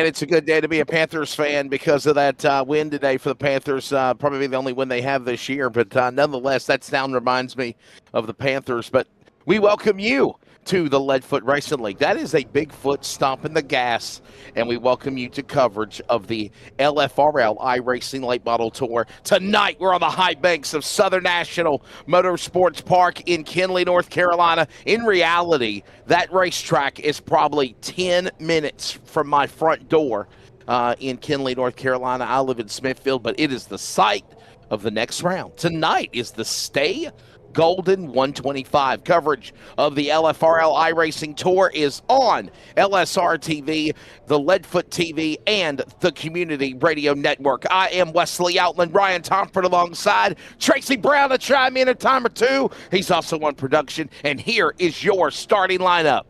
Man, it's a good day to be a Panthers fan because of that win today for the Panthers. Probably the only win they have this year, but nonetheless, that sound reminds me of the Panthers. But we welcome you to the Leadfoot Racing League. That is a Bigfoot stomping the gas, and we welcome you to coverage of the LFRL iRacing Late Model Tour. Tonight, we're on the high banks of Southern National Motorsports Park in Kinley, North Carolina. In reality, that racetrack is probably 10 minutes from my front door in Kinley, North Carolina. I live in Smithfield, but it is the site of the next round. Tonight is the Stay Golden 125. Coverage of the LFRL iRacing Tour is on LSRTV, the Leadfoot TV, and the Community Radio Network. I am Wesley Outland, Ryan Tomford alongside Tracy Brown to chime in a time or two. He's also on production, and here is your starting lineup.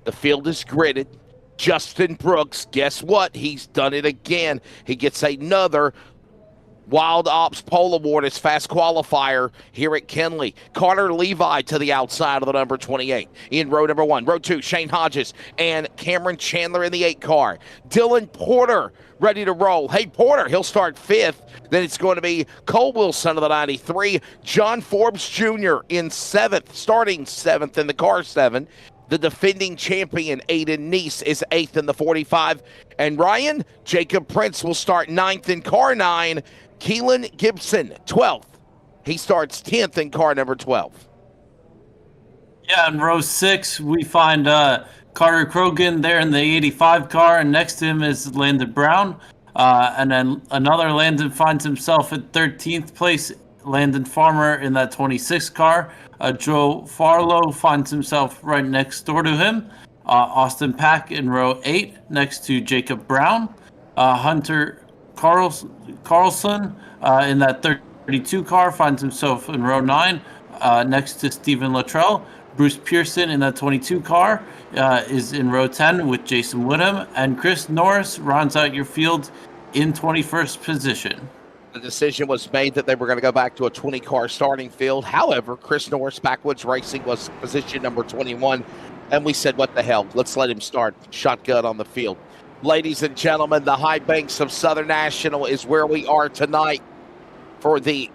The field is gridded. Justin Brooks, guess what? He's done it again. He gets another Wild Ops Pole Award as fast qualifier here at Kinley. Carter Levi to the outside of the number 28 in row number 1. Row 2, Shane Hodges and Cameron Chandler in the 8 car. Dylan Porter ready to roll. Hey, Porter, he'll start 5th. Then it's going to be Cole Wilson of the 93. John Forbes Jr. in 7th, starting 7th in the car 7. The defending champion, Aiden Neese, is 8th in the 45. And Ryan, Jacob Prince will start 9th in car 9. Keelan Gibson, 12th. He starts 10th in car number 12. Yeah, in row 6, we find Carter Krogan there in the 85 car, and next to him is Landon Brown. And then another Landon finds himself at 13th place, Landon Farmer in that 26 car. Joe Farlow finds himself right next door to him. Austin Pack in row 8 next to Jacob Brown. Hunter Carlson in that 32 car finds himself in row 9 next to Stephen Luttrell. Bruce Pearson in that 22 car is in row 10 with Jason Woodham. And Chris Norris rounds out your field in 21st position. The decision was made that they were going to go back to a 20-car starting field. However, Chris Norris, Backwoods Racing, was position number 21. And we said, what the hell? Let's let him start shotgun on the field. Ladies and gentlemen, the high banks of Southern National is where we are tonight for the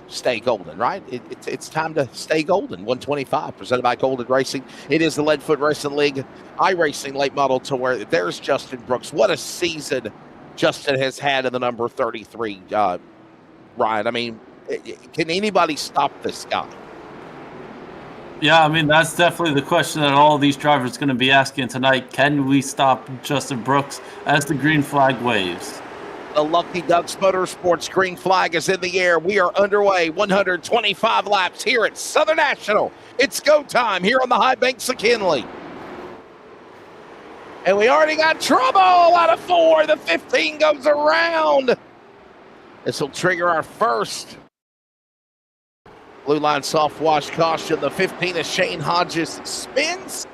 Stay Golden, right? It's time to stay golden. 125, presented by Golden Racing. It is the Leadfoot Racing League iRacing Late Model Tour. There's Justin Brooks. What a season Justin has had in the number 33, Ryan. I mean, can anybody stop this guy? Yeah, I mean, that's definitely the question that all of these drivers are going to be asking tonight. Can we stop Justin Brooks as the green flag waves? The Lucky Ducks Motorsports green flag is in the air. We are underway. 125 laps here at Southern National. It's go time here on the high banks of Kinley. And we already got trouble out of 4. The 15 goes around. This will trigger our first blue line soft wash caution. The 15 is Shane Hodges spins.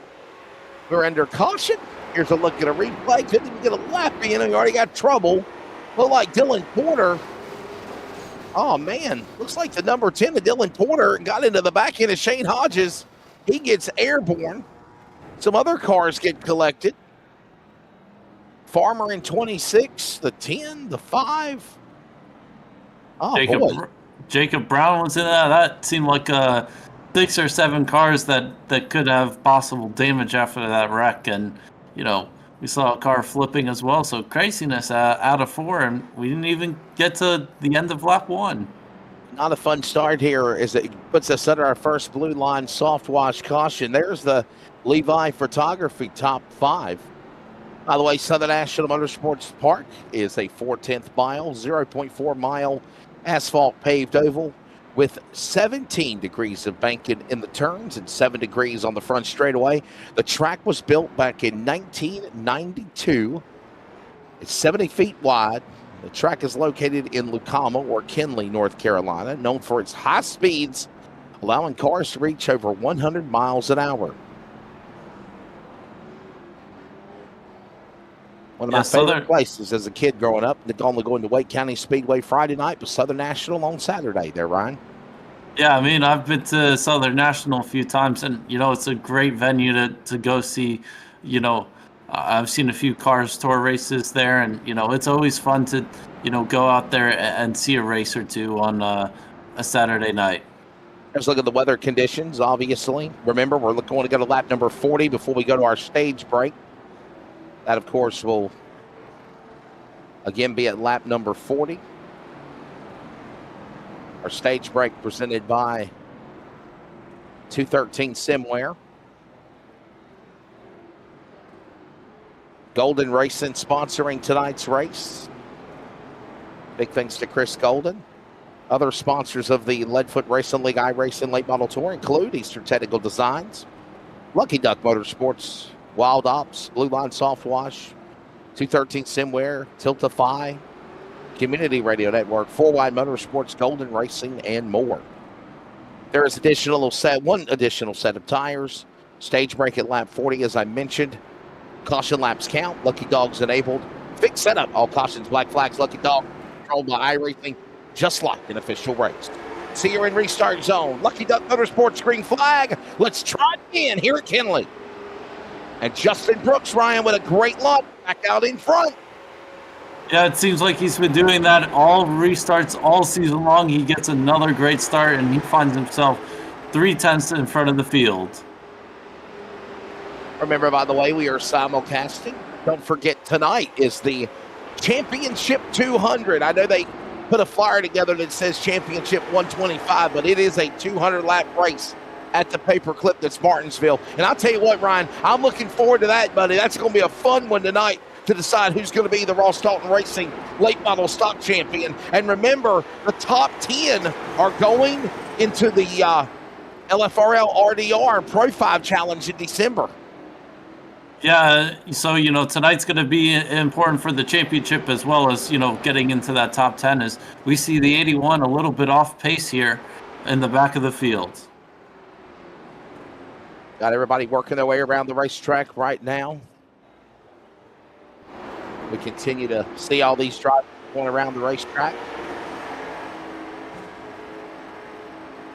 We're under caution. Here's a look at a replay. Couldn't even get a lap in. We already got trouble. Look like Dylan Porter. Oh, man. Looks like the number 10 of Dylan Porter got into the back end of Shane Hodges. He gets airborne. Some other cars get collected. Farmer in 26, the 10, the 5. Oh, boy. Jacob Brown was in that. That seemed like 6 or 7 cars that could have possible damage after that wreck. And, you know, we saw a car flipping as well. So craziness out of 4, and we didn't even get to the end of lap 1. Not a fun start here as it puts us under our first blue line soft wash caution. There's the Levi Photography top 5. By the way, Southern National Motorsports Park is a 4/10 mile, 0.4 mile asphalt paved oval with 17 degrees of banking in the turns and 7 degrees on the front straightaway. The track was built back in 1992. It's 70 feet wide. The track is located in Lucama or Kinley, North Carolina, known for its high speeds, allowing cars to reach over 100 miles an hour. One of my favorite places as a kid growing up, only going to Wake County Speedway Friday night, but Southern National on Saturday there, Ryan. Yeah, I mean, I've been to Southern National a few times, and, you know, it's a great venue to go see, you know, I've seen a few Cars Tour races there, and it's always fun to go out there and see a race or two on a Saturday night. Let's look at the weather conditions, obviously. Remember, we're going to go to lap number 40 before we go to our stage break. That, of course, will again be at lap number 40. Our stage break presented by 213 Simware. Golden Racing sponsoring tonight's race. Big thanks to Chris Golden. Other sponsors of the Leadfoot Racing League iRacing Late Model Tour include Eastern Technical Designs, Lucky Duck Motorsports, Wild Ops, Blue Line Soft Wash, 213 Simware, Tiltify, Community Radio Network, 4Wide Motorsports, Golden Racing, and more. There is one additional set of tires. Stage break at lap 40, as I mentioned. Caution laps count. Lucky Dogs enabled. Fixed setup. All cautions, black flags, Lucky Dog. Controlled by iRacing, just like an official race. See you in restart zone. Lucky Duck Motorsports green flag. Let's try it again here at Kinley. And Justin Brooks, Ryan, with a great lot back out in front. Yeah, it seems like he's been doing that all restarts all season long. He gets another great start, and he finds himself 0.3 in front of the field. Remember, by the way, we are simulcasting. Don't forget, tonight is the Championship 200. I know they put a flyer together that says Championship 125, but it is a 200-lap race at the paperclip that's Martinsville. And I'll tell you what, Ryan, I'm looking forward to that, buddy. That's going to be a fun one tonight to decide who's going to be the Ross Dalton Racing late model stock champion. And remember, the top 10 are going into the LFRL RDR Pro 5 Challenge in December. Yeah, so, tonight's going to be important for the championship as well as, getting into that top 10 as we see the 81 a little bit off pace here in the back of the field. Got everybody working their way around the racetrack right now. We continue to see all these drivers going around the racetrack.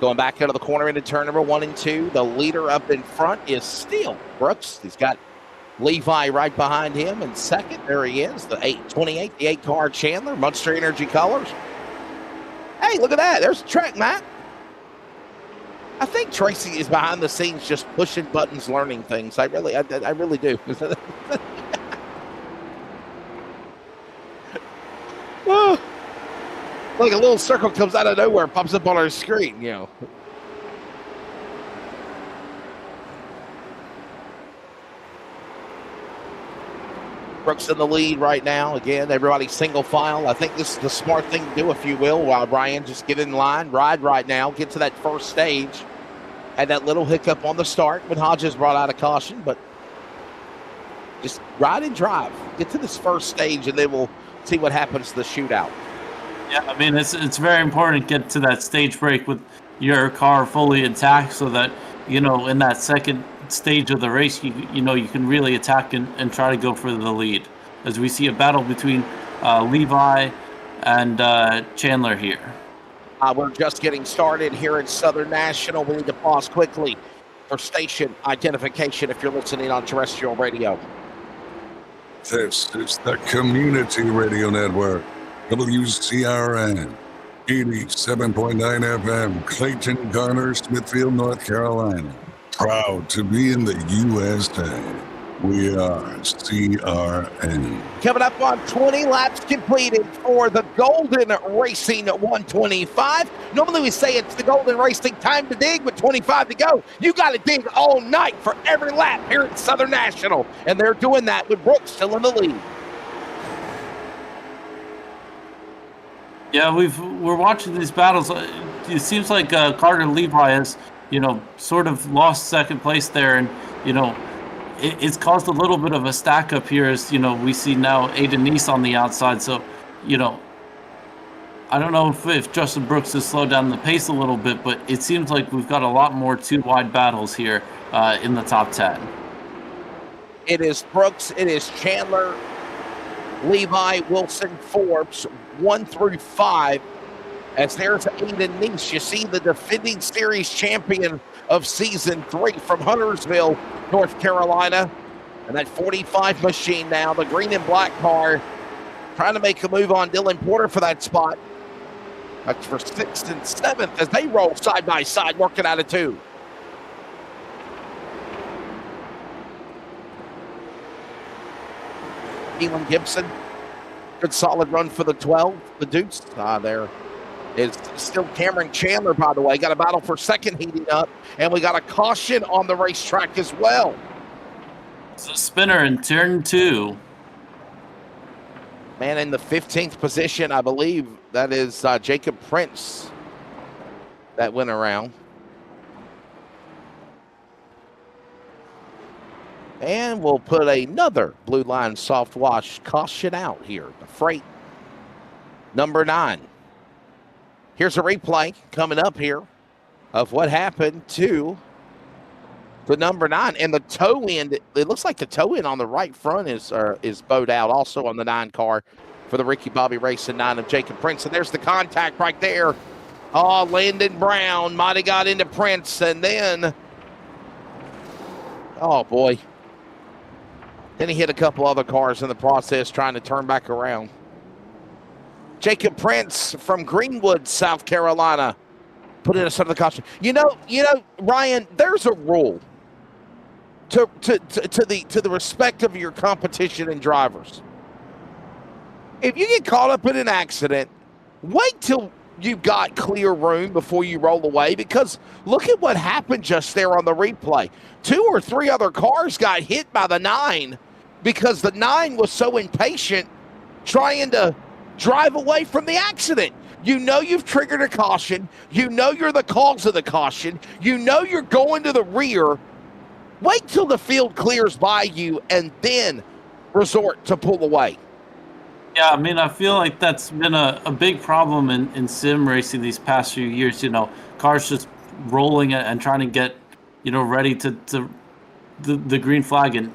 Going back out of the corner into turn number 1 and 2. The leader up in front is still Brooks. He's got Levi right behind him in second. There he is, the 828, the 8-car Chandler, Monster Energy colors. Hey, look at that. There's the track map. I think Tracy is behind the scenes just pushing buttons, learning things. I really do. Oh, like a little circle comes out of nowhere, pops up on our screen, Brooks in the lead right now. Again, everybody single file. I think this is the smart thing to do, if you will, while Brian just get in line, ride right now, get to that first stage. Had that little hiccup on the start when Hodges brought out a caution, but just ride and drive. Get to this first stage, and then we'll see what happens to the shootout. Yeah, I mean, it's very important to get to that stage break with your car fully intact so that, in that second stage of the race, you can really attack and try to go for the lead. As we see a battle between Levi and Chandler here. We're just getting started here at Southern National. We need to pause quickly for station identification if you're listening on terrestrial radio. This is the Community Radio Network, WCRN, 87.9 FM, Clayton, Garner, Smithfield, North Carolina. Proud to be in the USA. We are CRN. Coming up on 20 laps completed for the Golden Racing 125. Normally we say it's the Golden Racing time to dig with 25 to go. You got to dig all night for every lap here at Southern National. And they're doing that with Brooks still in the lead. Yeah, we're watching these battles. It seems like Carter Levi has, sort of lost second place there. And, it's caused a little bit of a stack up here as, we see now Aiden Neese on the outside. So, I don't know if Justin Brooks has slowed down the pace a little bit, but it seems like we've got a lot more two-wide battles here in the top 10. It is Brooks, it is Chandler, Levi, Wilson, Forbes, 1 through 5. As there's Aiden Neese, you see the defending series champion of Season 3 from Huntersville, North Carolina. And that 45 machine now, the green and black car, trying to make a move on Dylan Porter for that spot. That's for 6th and 7th as they roll side by side, working out of 2. Keelan Gibson, good solid run for the 12, the Dukes. There is still Cameron Chandler, by the way. Got a battle for second heating up, and we got a caution on the racetrack as well. It's a spinner in turn 2. Man in the 15th position, I believe that is Jacob Prince that went around. And we'll put another blue line soft wash caution out here. The freight number 9. Here's a replay coming up here of what happened to the number 9. And the toe end, it looks like the toe end on the right front is bowed out also on the 9 car for the Ricky Bobby Racing 9 of Jacob Prince. And there's the contact right there. Oh, Landon Brown might have got into Prince. And then, oh boy. Then he hit a couple other cars in the process trying to turn back around. Jacob Prince from Greenwood, South Carolina, put in a set of the caution. You know, Ryan, there's a rule to the respect of your competition and drivers. If you get caught up in an accident, wait till you've got clear room before you roll away, because look at what happened just there on the replay. 2 or 3 other cars got hit by the 9 because the 9 was so impatient trying to drive away from the accident. You know you've triggered a caution. You know you're the cause of the caution. You know you're going to the rear. Wait till the field clears by you and then resort to pull away. Yeah, I mean, I feel like that's been a big problem in sim racing these past few years. Cars just rolling and trying to get, ready to the green flag. And,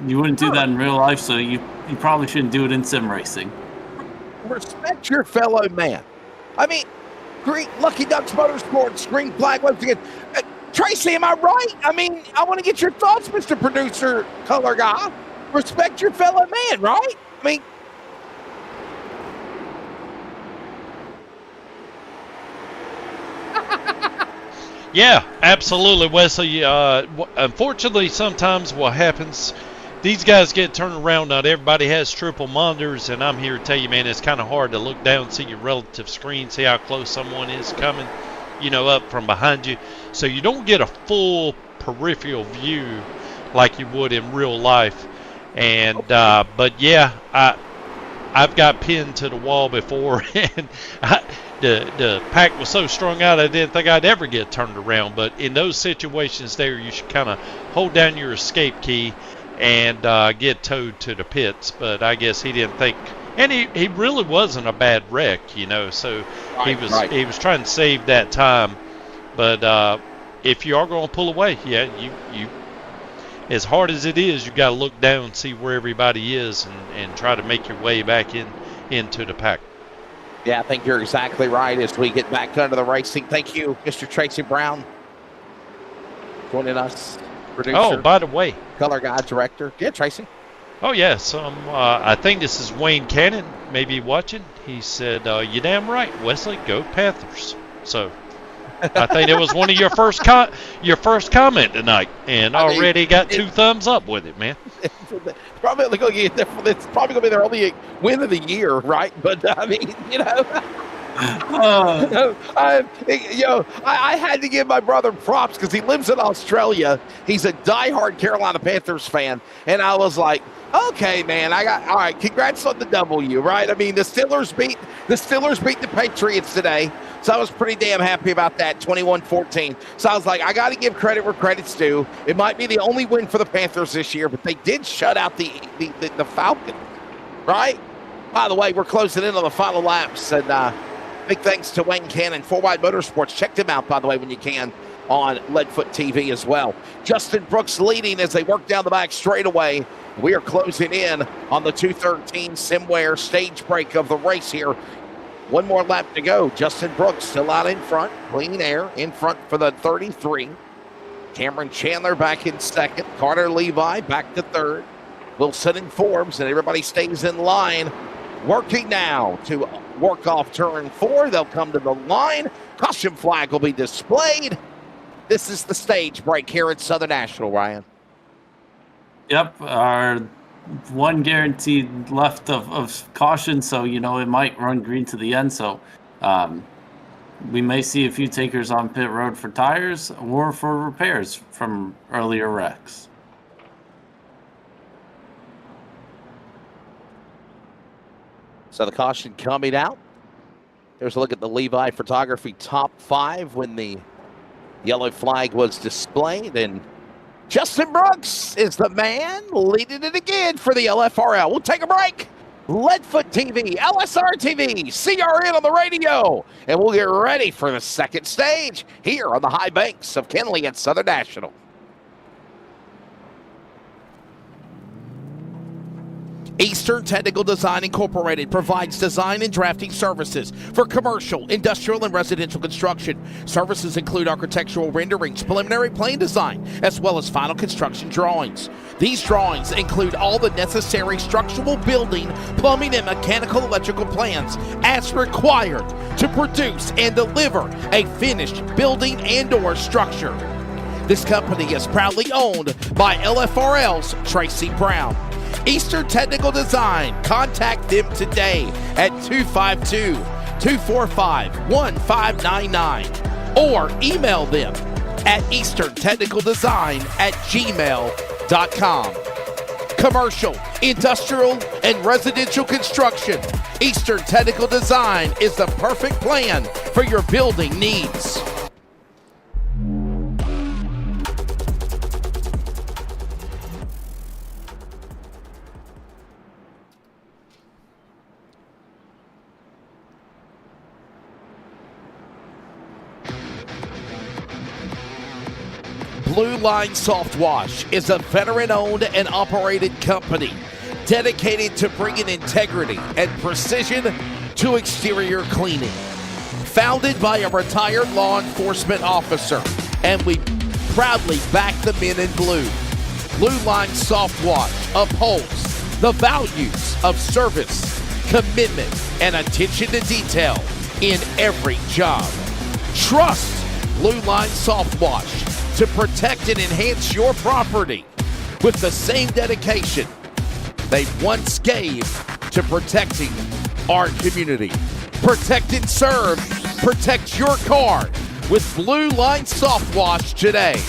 you wouldn't do that in real life, so you probably shouldn't do it in sim racing. Respect your fellow man. I mean, Lucky Ducks Motorsports, green flag once again. Tracy, am I right? I mean, I want to get your thoughts, Mr. Producer, color guy. Respect your fellow man, right? I mean, yeah, absolutely, Wesley. Unfortunately, sometimes what happens, these guys get turned around. Not everybody has triple monitors, and I'm here to tell you, man, it's kind of hard to look down, see your relative screen, see how close someone is coming, up from behind you. So you don't get a full peripheral view like you would in real life. And but yeah, I've got pinned to the wall before, and the pack was so strung out I didn't think I'd ever get turned around. But in those situations there, you should kind of hold down your escape key and get towed to the pits. But I guess he didn't think, and he really wasn't a bad wreck, so he was trying to save that time. But if you are going to pull away, yeah, you as hard as it is, you got to look down and see where everybody is and try to make your way back into the pack. Yeah, I think you're exactly right as we get back under the racing. Thank you, Mr. Tracy Brown, joining us. Producer, oh, by the way, color guy, director. Yeah, Tracy. Oh, yes. I think this is Wayne Cannon, maybe watching. He said, "You damn right, Wesley, go Panthers." So I think it was one of your first comment tonight, and already got 2 thumbs up with it, man. It's probably going to be their only win of the year, right? But I mean, I had to give my brother props because he lives in Australia. He's a diehard Carolina Panthers fan, and I was like, okay, man, all right, congrats on the W, right? I mean, the Steelers beat the Patriots today, so I was pretty damn happy about that, 21-14. So I was like, I got to give credit where credit's due. It might be the only win for the Panthers this year, but they did shut out the Falcons, right? By the way, we're closing in on the final laps, and big thanks to Wayne Cannon, 4Wide Motorsports. Check them out, by the way, when you can, on Leadfoot TV as well. Justin Brooks leading as they work down the back straightaway. We are closing in on the 2:13 Simware stage break of the race here. One more lap to go. Justin Brooks still out in front. Clean Air in front for the 33. Cameron Chandler back in second. Carter Levi back to third. Wilson and Forbes, and everybody stays in line. Working now to work off turn 4. They'll come to the line. Caution flag will be displayed. This is the stage break here at Southern National, Ryan. Yep, our one guaranteed left of caution, so, you know, it might run green to the end. So we may see a few takers on pit road for tires or for repairs from earlier wrecks. So the caution coming out. Here's a look at the Levi Photography top 5 when the yellow flag was displayed. And Justin Brooks is the man leading it again for the LFRL. We'll take a break. Leadfoot TV, LSRTV, CRN on the radio. And we'll get ready for the second stage here on the high banks of Kenly at Southern National. Eastern Technical Design Incorporated provides design and drafting services for commercial, industrial, and residential construction. Services include architectural renderings, preliminary plan design, as well as final construction drawings. These drawings include all the necessary structural, building, plumbing, and mechanical electrical plans as required to produce and deliver a finished building and/or structure. This company is proudly owned by LFRL's Tracy Brown. Eastern Technical Design. Contact them today at 252-245-1599 or email them at easterntechnicaldesign@gmail.com. Commercial, industrial, and residential construction. Eastern Technical Design is the perfect plan for your building needs. Blue Line Soft Wash is a veteran-owned and operated company dedicated to bringing integrity and precision to exterior cleaning. Founded by a retired law enforcement officer, and we proudly back the men in blue. Blue Line Soft Wash upholds the values of service, commitment, and attention to detail in every job. Trust Blue Line Soft Wash to protect and enhance your property with the same dedication they once gave to protecting our community. Protect and serve. Protect your car with Blue Line Soft Wash today.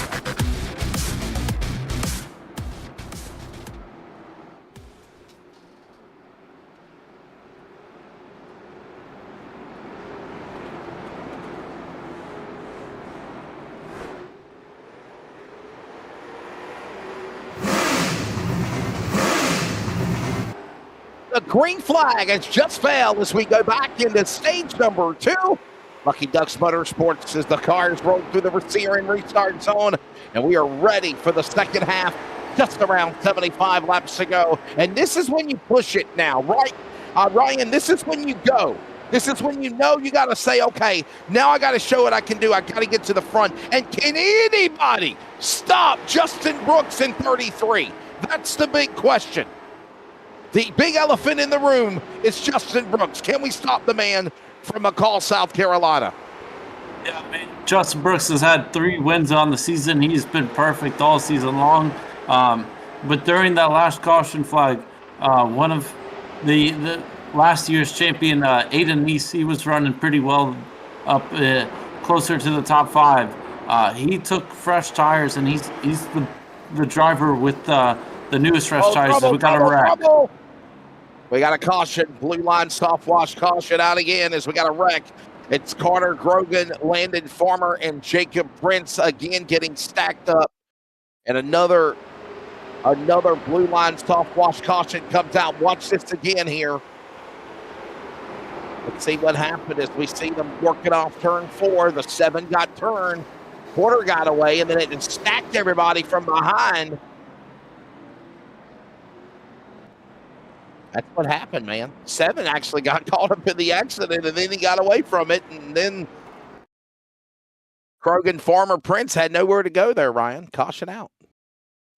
The green flag has just fell as we go back into stage number 2. Lucky Ducks Motorsports as the cars roll through the receiver and restart zone. And we are ready for the second half, just around 75 laps to go. And this is when you push it now, right? Ryan, this is when you go. This is when you know you got to say, okay, now I got to show what I can do. I got to get to the front. And can anybody stop Justin Brooks in 33? That's the big question. The big elephant in the room is Justin Brooks. Can we stop the man from McCall, South Carolina? Yeah, man. Justin Brooks has had 3 wins on the season. He's been perfect all season long. But during that last caution flag, one of the last year's champion, Aiden Neese, he was running pretty well up closer to the top 5. He took fresh tires, and he's the driver with the newest fresh tires. So we got a wreck. We got a caution. Blue Line Soft Wash caution out again as we got a wreck. It's Carter Grogan, Landon Farmer, and Jacob Prince again getting stacked up. And another Blue Line Soft Wash caution comes out. Watch this again here. Let's see what happened as we see them working off turn 4. The 7 got turned. Porter got away, and then it stacked everybody from behind. That's what happened, man. 7 actually got caught up in the accident, and then he got away from it, and then Krogan Farmer Prince had nowhere to go there, Ryan. Caution out.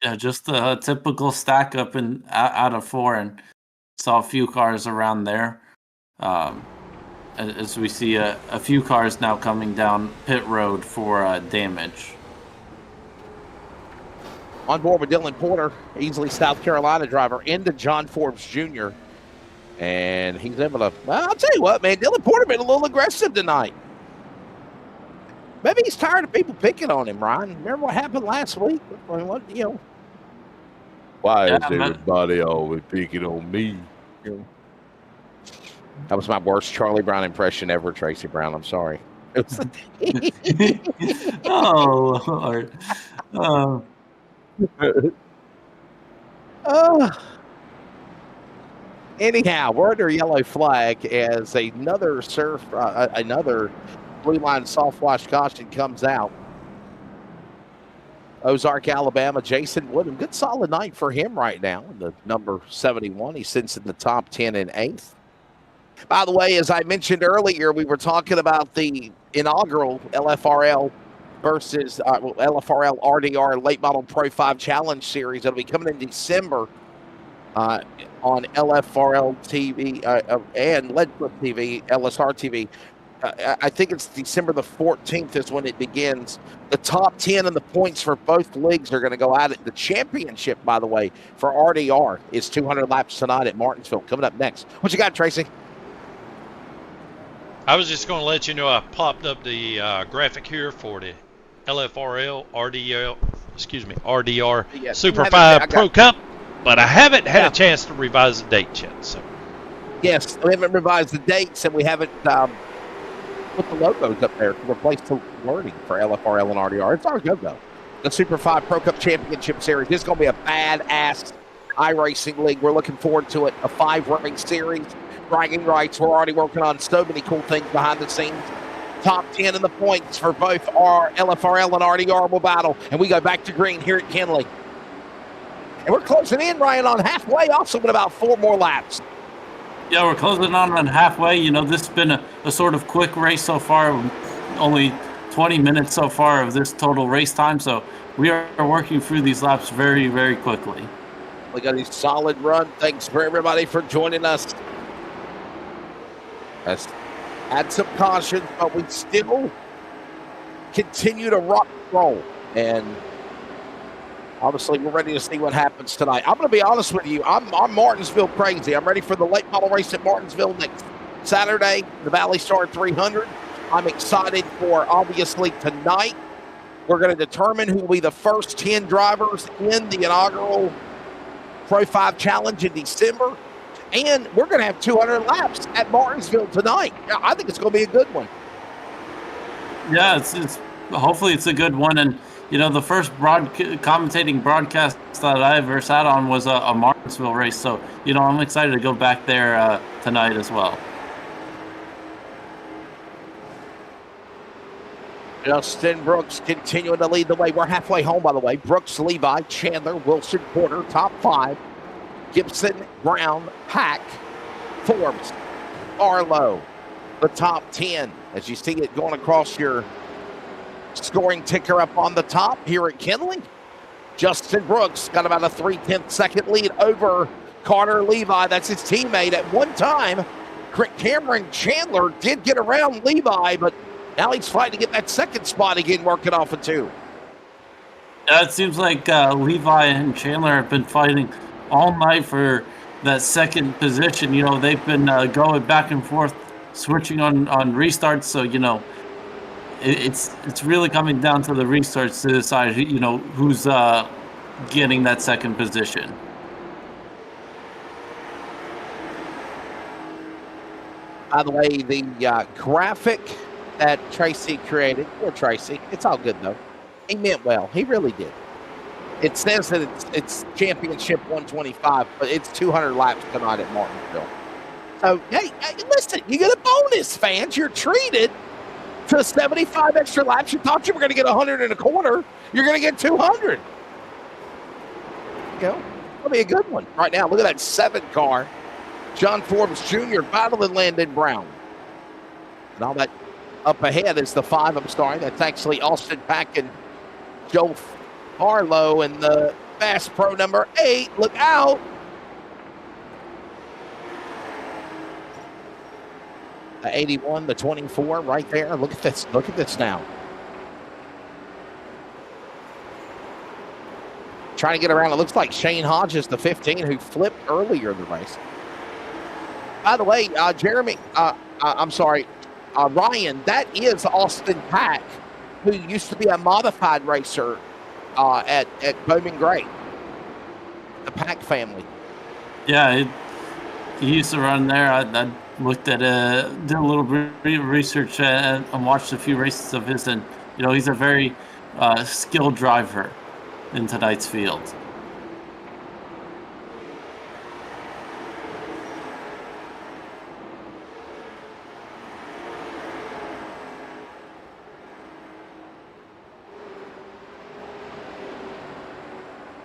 Yeah, just a typical stack up and out of 4, and saw a few cars around there. As we see a few cars now coming down pit road for damage. On board with Dylan Porter, easily South Carolina driver, into John Forbes Jr. And he's able to, well, I'll tell you what, man, Dylan Porter been a little aggressive tonight. Maybe he's tired of people picking on him, Ryan. Remember what happened last week? Why is everybody always picking on me? That was my worst Charlie Brown impression ever, Tracy Brown. I'm sorry. Oh, Lord. Anyhow, we're under yellow flag as another another blue line soft wash caution comes out. Ozark, Alabama, Jason Woodham. Good solid night for him right now. The number 71. He sits in the top 10 and 8th. By the way, as I mentioned earlier, we were talking about the inaugural LFRL versus LFRL RDR Late Model Pro 5 Challenge Series. It'll be coming in December on LFRL TV and LSRTV, LSRTV. I think it's December the 14th is when it begins. The top 10 and the points for both leagues are going to go at it. The championship, by the way, for RDR is 200 laps tonight at Martinsville. Coming up next. What you got, Tracy? I was just going to let you know I popped up the graphic here for the LFRL RDR Super 5 Pro Cup, but I haven't had a chance to revise the date yet. So yes, we haven't revised the dates, and we haven't put the logos up there to replace the wording for LFRL and RDR. It's our go-go. The Super 5 Pro Cup Championship Series. This is going to be a badass iRacing league. We're looking forward to it. A 5-race series. Bragging rights. We're already working on so many cool things behind the scenes. Top 10 in the points for both our LFRL and RDR will battle. And we go back to green here at Kinley. And we're closing in, Ryan, on halfway, also with about 4 more laps. Yeah, we're closing on halfway. You know, this has been a sort of quick race so far. Only 20 minutes so far of this total race time. So we are working through these laps very, very quickly. We got a solid run. Thanks for everybody for joining us. Let's add some caution, but we still continue to rock and roll. And obviously, we're ready to see what happens tonight. I'm going to be honest with you. I'm Martinsville crazy. I'm ready for the late model race at Martinsville next Saturday, the Valley Star 300. I'm excited for, obviously, tonight. We're going to determine who will be the first 10 drivers in the inaugural Pro 5 Challenge in December. And we're going to have 200 laps at Martinsville tonight. I think it's going to be a good one. Yeah, it's hopefully it's a good one. And, you know, the first commentating broadcast that I ever sat on was a Martinsville race. So, you know, I'm excited to go back there tonight as well. Justin Brooks continuing to lead the way. We're halfway home, by the way. Brooks, Levi, Chandler, Wilson, Porter, top 5. Gibson, Brown, Pack, Forbes, Arlo, the top 10. As you see it going across your scoring ticker up on the top here at Kinley. Justin Brooks got about a 3/10 second lead over Carter Levi. That's his teammate. At one time, Cameron Chandler did get around Levi, but now he's fighting to get that second spot again, working off of 2. Yeah, it seems like Levi and Chandler have been fighting all night for that second position. You know, they've been going back and forth, switching on restarts. So, you know, it's really coming down to the restarts to decide, you know, who's getting that second position. By the way, the graphic that Tracy created, poor Tracy, it's all good though. He meant well. He really did. It says that it's championship 125, but it's 200 laps tonight at Martinsville. So, hey, listen, you get a bonus, fans. You're treated to 75 extra laps. You thought you were going to get 100 and a quarter. You're going to get 200. You know, it'll be a good one. Right now, look at that 7 car. John Forbes Jr. battling Landon Brown. And all that Up ahead is the 5. I'm sorry. That's actually Austin Pack and Joe Harlow and the Bass Pro number 8. Look out. The 81, the 24 right there. Look at this. Look at this now. Trying to get around. It looks like Shane Hodges, the 15, who flipped earlier in the race. By the way, Ryan, that is Austin Pack, who used to be a modified racer at Bowman Gray. The Pack family. Yeah, he used to run there. I looked at did a little research and watched a few races of his, and he's a very skilled driver in tonight's field.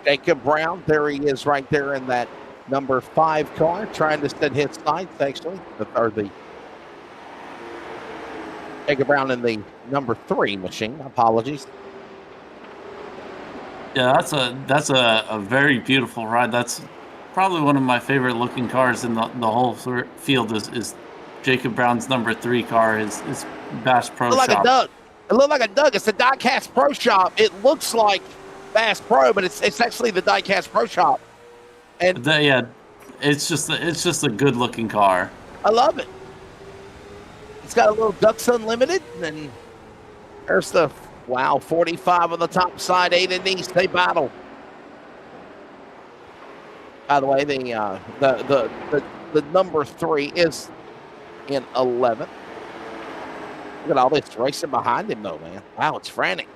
Jacob Brown, there he is right there in that number 5 car, trying to set his sights, actually. Jacob Brown in the number 3 machine. Apologies. Yeah, that's a very beautiful ride. That's probably one of my favorite looking cars in the whole field is Jacob Brown's number 3 car, his Bass Pro Shop. Like a Doug. It looked like a Doug. It's the Diecast Pro Shop. It looks like Bass Pro, but it's actually the Diecast Pro Shop. And it's just a good looking car. I love it. It's got a little Ducks Unlimited, and then there's the 45 on the top side, 8 in east. They battle. By the way, the number 3 is in 11th. Look at all this racing behind him, though, man. Wow, it's frantic.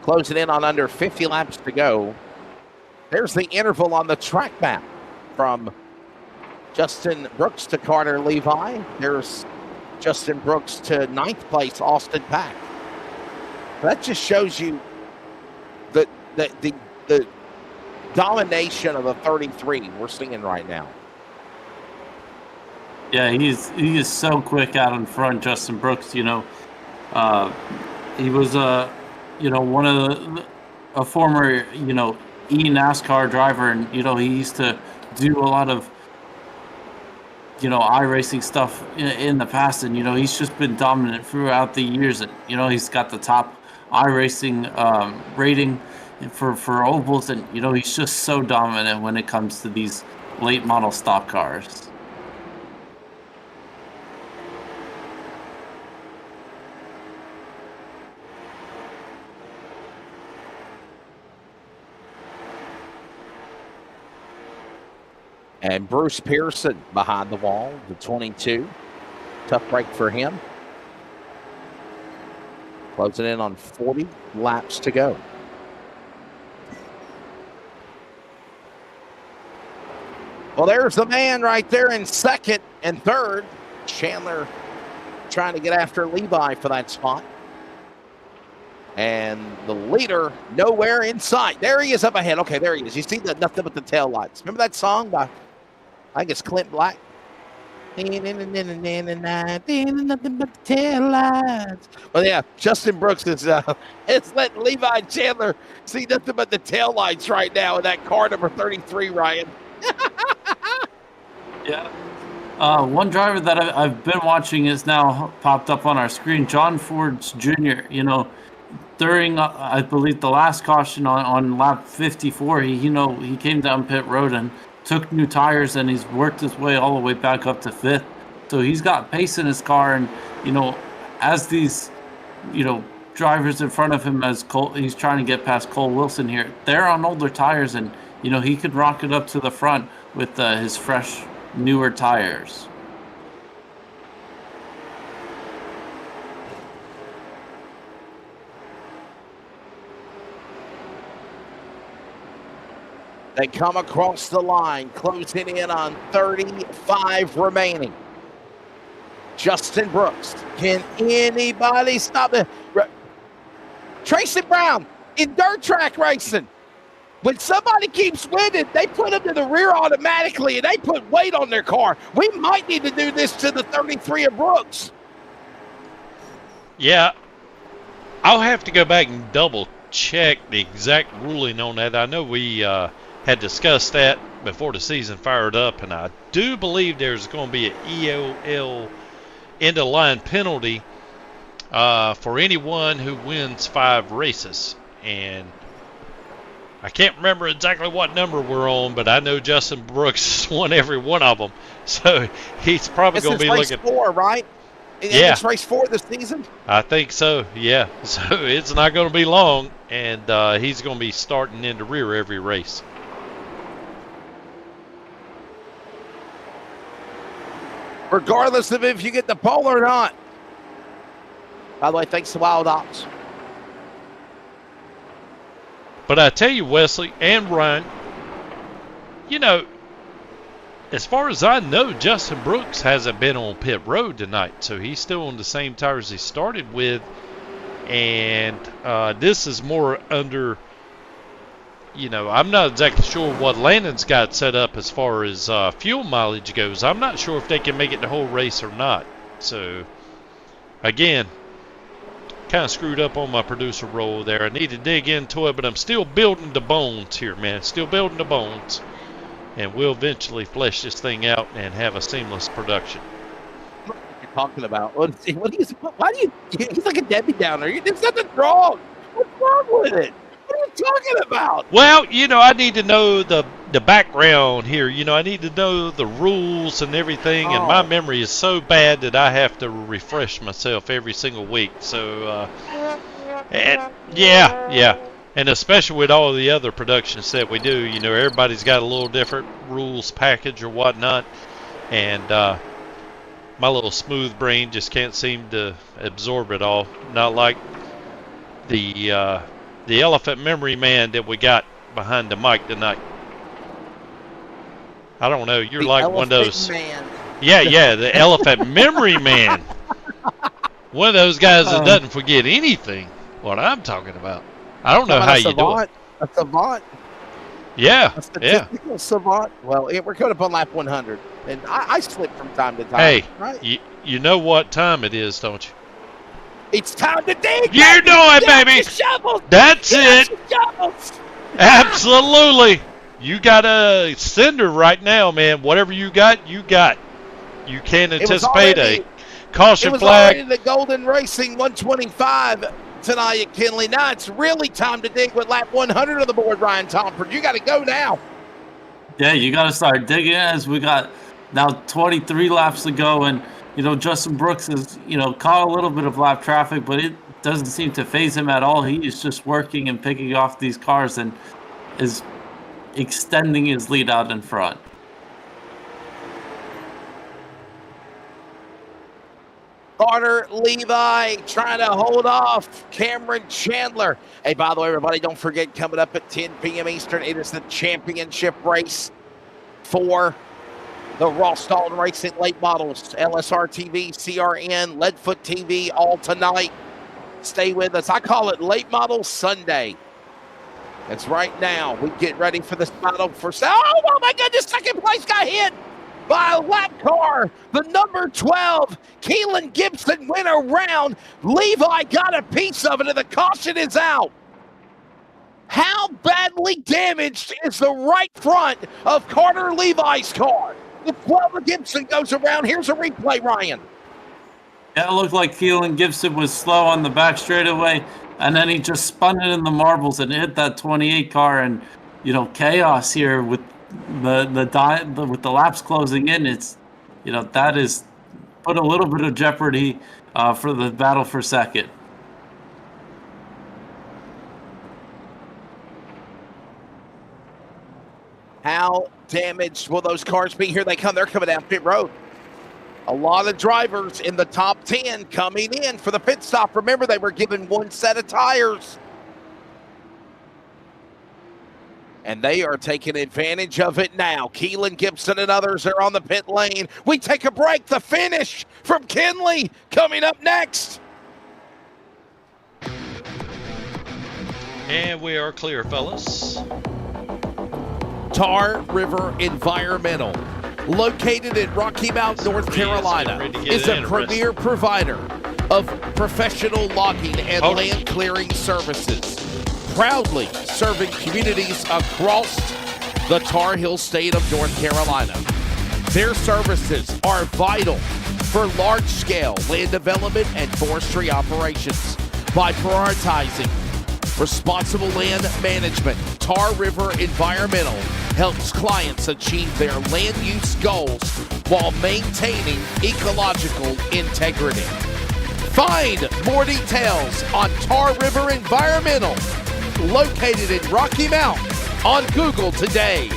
Closing in on under 50 laps to go. There's the interval on the track map from Justin Brooks to Carter Levi. There's Justin Brooks to 9th place, Austin Pack. That just shows you the domination of the 33 we're seeing right now. Yeah, he is so quick out in front, Justin Brooks. He was one of a former NASCAR driver, and he used to do a lot of iRacing stuff in the past, and he's just been dominant throughout the years, and he's got the top iRacing rating for ovals, and he's just so dominant when it comes to these late model stock cars. And Bruce Pearson behind the wall, the 22. Tough break for him. Closing in on 40 laps to go. Well, there's the man right there in 2nd and 3rd. Chandler trying to get after Levi for that spot. And the leader nowhere in sight. There he is up ahead. Okay, there he is. You see the Nothing But the Tail Lights. Remember that song by, I think it's Clint Black? Nothing but the tail lights. Well, yeah, Justin Brooks is letting Levi and Chandler see nothing but the tail lights right now in that car number 33, Ryan. Yeah. One driver that I've been watching is now popped up on our screen, John Fords Jr. During, I believe, the last caution on lap 54, he came down pit road and took new tires, and he's worked his way all the way back up to 5th. So he's got pace in his car, and as these drivers in front of him, as he's trying to get past Cole Wilson here, they're on older tires, and he could rock it up to the front with his fresh, newer tires. They come across the line, closing in on 35 remaining. Justin Brooks. Can anybody stop it? Tracy Brown in dirt track racing. When somebody keeps winning, they put them to the rear automatically, and they put weight on their car. We might need to do this to the 33 of Brooks. Yeah, I'll have to go back and double check the exact ruling on that. I know we had discussed that before the season fired up, and I do believe there's going to be an EOL end-of-line penalty for anyone who wins 5 races. And I can't remember exactly what number we're on, but I know Justin Brooks won every one of them. So he's probably going to be looking. Race 4, right? Yeah. It's race 4 this season? I think so, yeah. So it's not going to be long, and he's going to be starting in the rear every race. Regardless of if you get the pole or not. By the way, thanks to Wild Ops. But I tell you, Wesley and Ryan, you know, as far as I know, Justin Brooks hasn't been on pit road tonight, so he's still on the same tires he started with. And this is more under, you know, I'm not exactly sure what Landon's got set up as far as fuel mileage goes. I'm not sure if they can make it the whole race or not. So, again, kind of screwed up on my producer role there. I need to dig into it, but I'm still building the bones here, man. Still building the bones. And we'll eventually flesh this thing out and have a seamless production. What are you talking about? Why do you, he's like a Debbie Downer. There's nothing wrong. What's wrong with it? What are you talking about? Well, you know, I need to know the background here. You know, I need to know the rules and everything, and my memory is so bad that I have to refresh myself every single week. So, yeah. And especially with all the other productions that we do, you know, everybody's got a little different rules package or whatnot. And my little smooth brain just can't seem to absorb it all. Not like the elephant memory man that we got behind the mic tonight. I don't know. You're like one of those. Man. Yeah, the elephant memory man. One of those guys that doesn't forget anything. What I'm talking about. I don't know how you do it. A savant. Yeah, a statistical savant. Well, we're coming up on lap 100, and I slip from time to time. Hey, right? you know what time it is, don't you? It's time to dig. You know it, baby. That's it. Absolutely. You got a cinder right now, man. Whatever you got, you got. You can't anticipate a caution flag. It was already the Golden Racing 125 tonight at Kinley. Now it's really time to dig with lap 100 on the board, Ryan Tomford. You got to go now. Yeah, you got to start digging as we got now 23 laps to go. And, you know, Justin Brooks has, you know, caught a little bit of lap traffic, but it doesn't seem to faze him at all. He is just working and picking off these cars and is extending his lead out in front. Carter Levi trying to hold off Cameron Chandler. Hey, by the way, everybody, don't forget, coming up at 10 p.m. Eastern, it is the championship race for the Ross Dalton Racing late models. LSRTV, CRN, Leadfoot TV, all tonight. Stay with us. I call it Late Model Sunday. That's right now. We get ready for this battle for... Oh, my goodness, second place got hit by a lap car. The number 12, Keelan Gibson, went around. Levi got a piece of it, and the caution is out. How badly damaged is the right front of Carter Levi's car? The 12 Gibson goes around. Here's a replay, Ryan. Yeah, it looked like Keelan Gibson was slow on the back straightaway, and then he just spun it in the marbles and hit that 28 car, and, you know, chaos here with with the laps closing in. It's, you know, that is put a little bit of jeopardy for the battle for second. How damaged will those cars be? Here they come. They're coming down pit road. A lot of drivers in the top 10 coming in for the pit stop. Remember, they were given one set of tires. And they are taking advantage of it now. Keelan Gibson and others are on the pit lane. We take a break. The finish from Kinley coming up next. And we are clear, fellas. Tar River Environmental, located in Rocky Mount, North Carolina, is a premier provider of professional logging and land clearing services, proudly serving communities across the Tar Heel state of North Carolina. Their services are vital for large-scale land development and forestry operations. By prioritizing responsible land management, Tar River Environmental helps clients achieve their land use goals while maintaining ecological integrity. Find more details on Tar River Environmental, located in Rocky Mount, on Google today.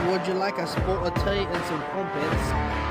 Would you like a sport of tea and some crumpets?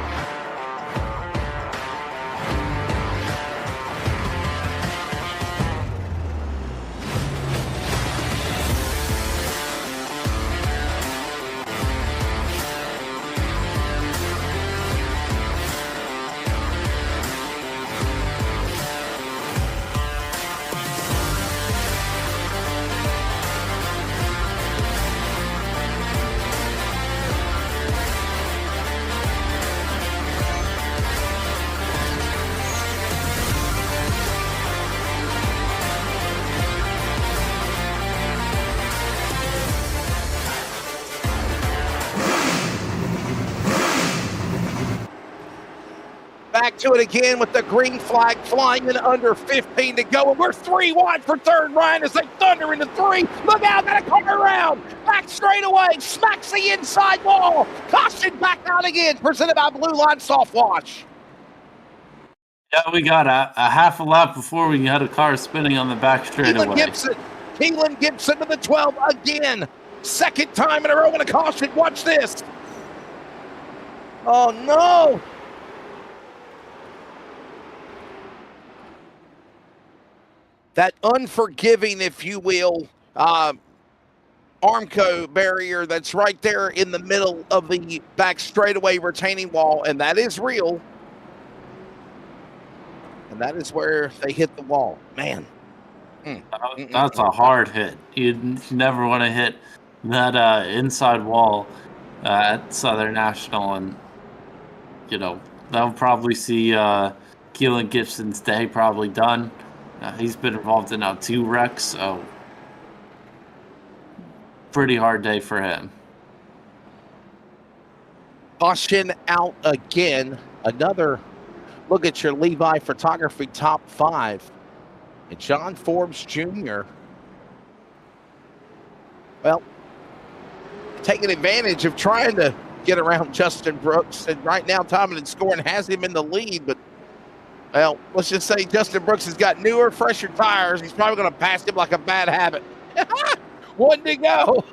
Back to it again with the green flag flying in under 15 to go. And we're 3 wide for third, Ryan, as they thunder into 3. Look out, got a corner around. Back straight away, smacks the inside wall. Caution back out again, presented by Blue Line Soft Wash. Yeah, we got a half a lap before we had a car spinning on the back straightaway. Keelan Gibson to the 12 again. Second time in a row in a caution. Watch this. Oh, no. That unforgiving, if you will, Armco barrier that's right there in the middle of the back straightaway retaining wall, and that is real. And that is where they hit the wall. Man. That's a hard hit. You never want to hit that inside wall at Southern National, and, you know, that'll probably see Keelan Gibson's day probably done. He's been involved in now 2 wrecks, so pretty hard day for him. Caution out again. Another look at your Levi Photography top 5. And John Forbes Jr., well, taking advantage of trying to get around Justin Brooks. And right now, timing and scoring has him in the lead, but well, let's just say Justin Brooks has got newer, fresher tires. He's probably going to pass him like a bad habit. 1 to go.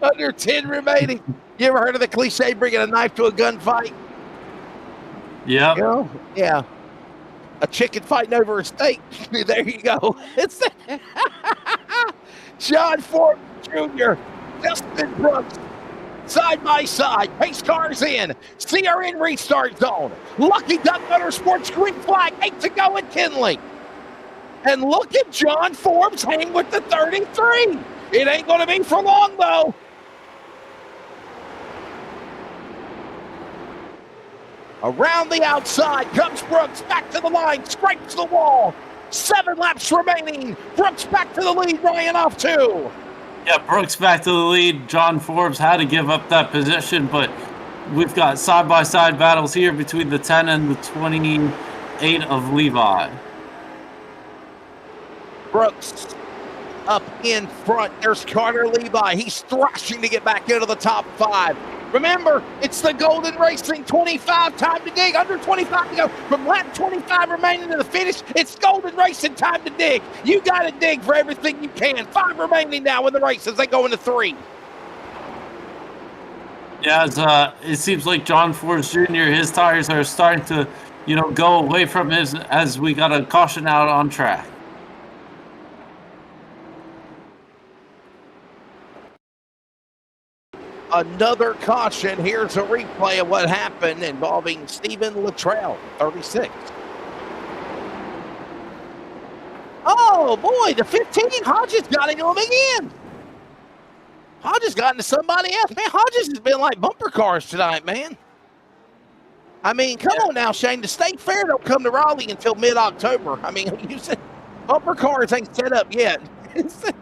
Under 10 remaining. You ever heard of the cliche, bringing a knife to a gunfight? Yeah. You know? Yeah. A chicken fighting over a steak. There you go. It's John Forbes Jr., Justin Brooks, side by side. Pace cars in. CRN restart zone. Lucky Duck Motorsports green flag. 8 to go at Kinley. And look at John Forbes hang with the 33. It ain't going to be for long, though. Around the outside comes Brooks. Back to the line. Scrapes the wall. 7 laps remaining. Brooks back to the lead. Ryan off 2. Yeah, Brooks back to the lead. John Forbes had to give up that position, but we've got side-by-side battles here between the 10 and the 28 of Levi. Brooks up in front. There's Carter Levi. He's thrashing to get back into the top 5. Remember, it's the Golden Racing 25 time to dig. Under 25 to go. From lap 25 remaining to the finish, it's Golden Racing time to dig. You got to dig for everything you can. 5 remaining now in the race as they go into 3. Yeah, it seems like John Force Jr. His tires are starting to, go away from his as we got a caution out on track. Another caution. Here's a replay of what happened involving Stephen Luttrell, 36. Oh, boy, the 15. Hodges got into him again. Hodges got into somebody else. Man, Hodges has been like bumper cars tonight, man. I mean, come on now, Shane. The state fair don't come to Raleigh until mid-October. I mean, you said bumper cars ain't set up yet. The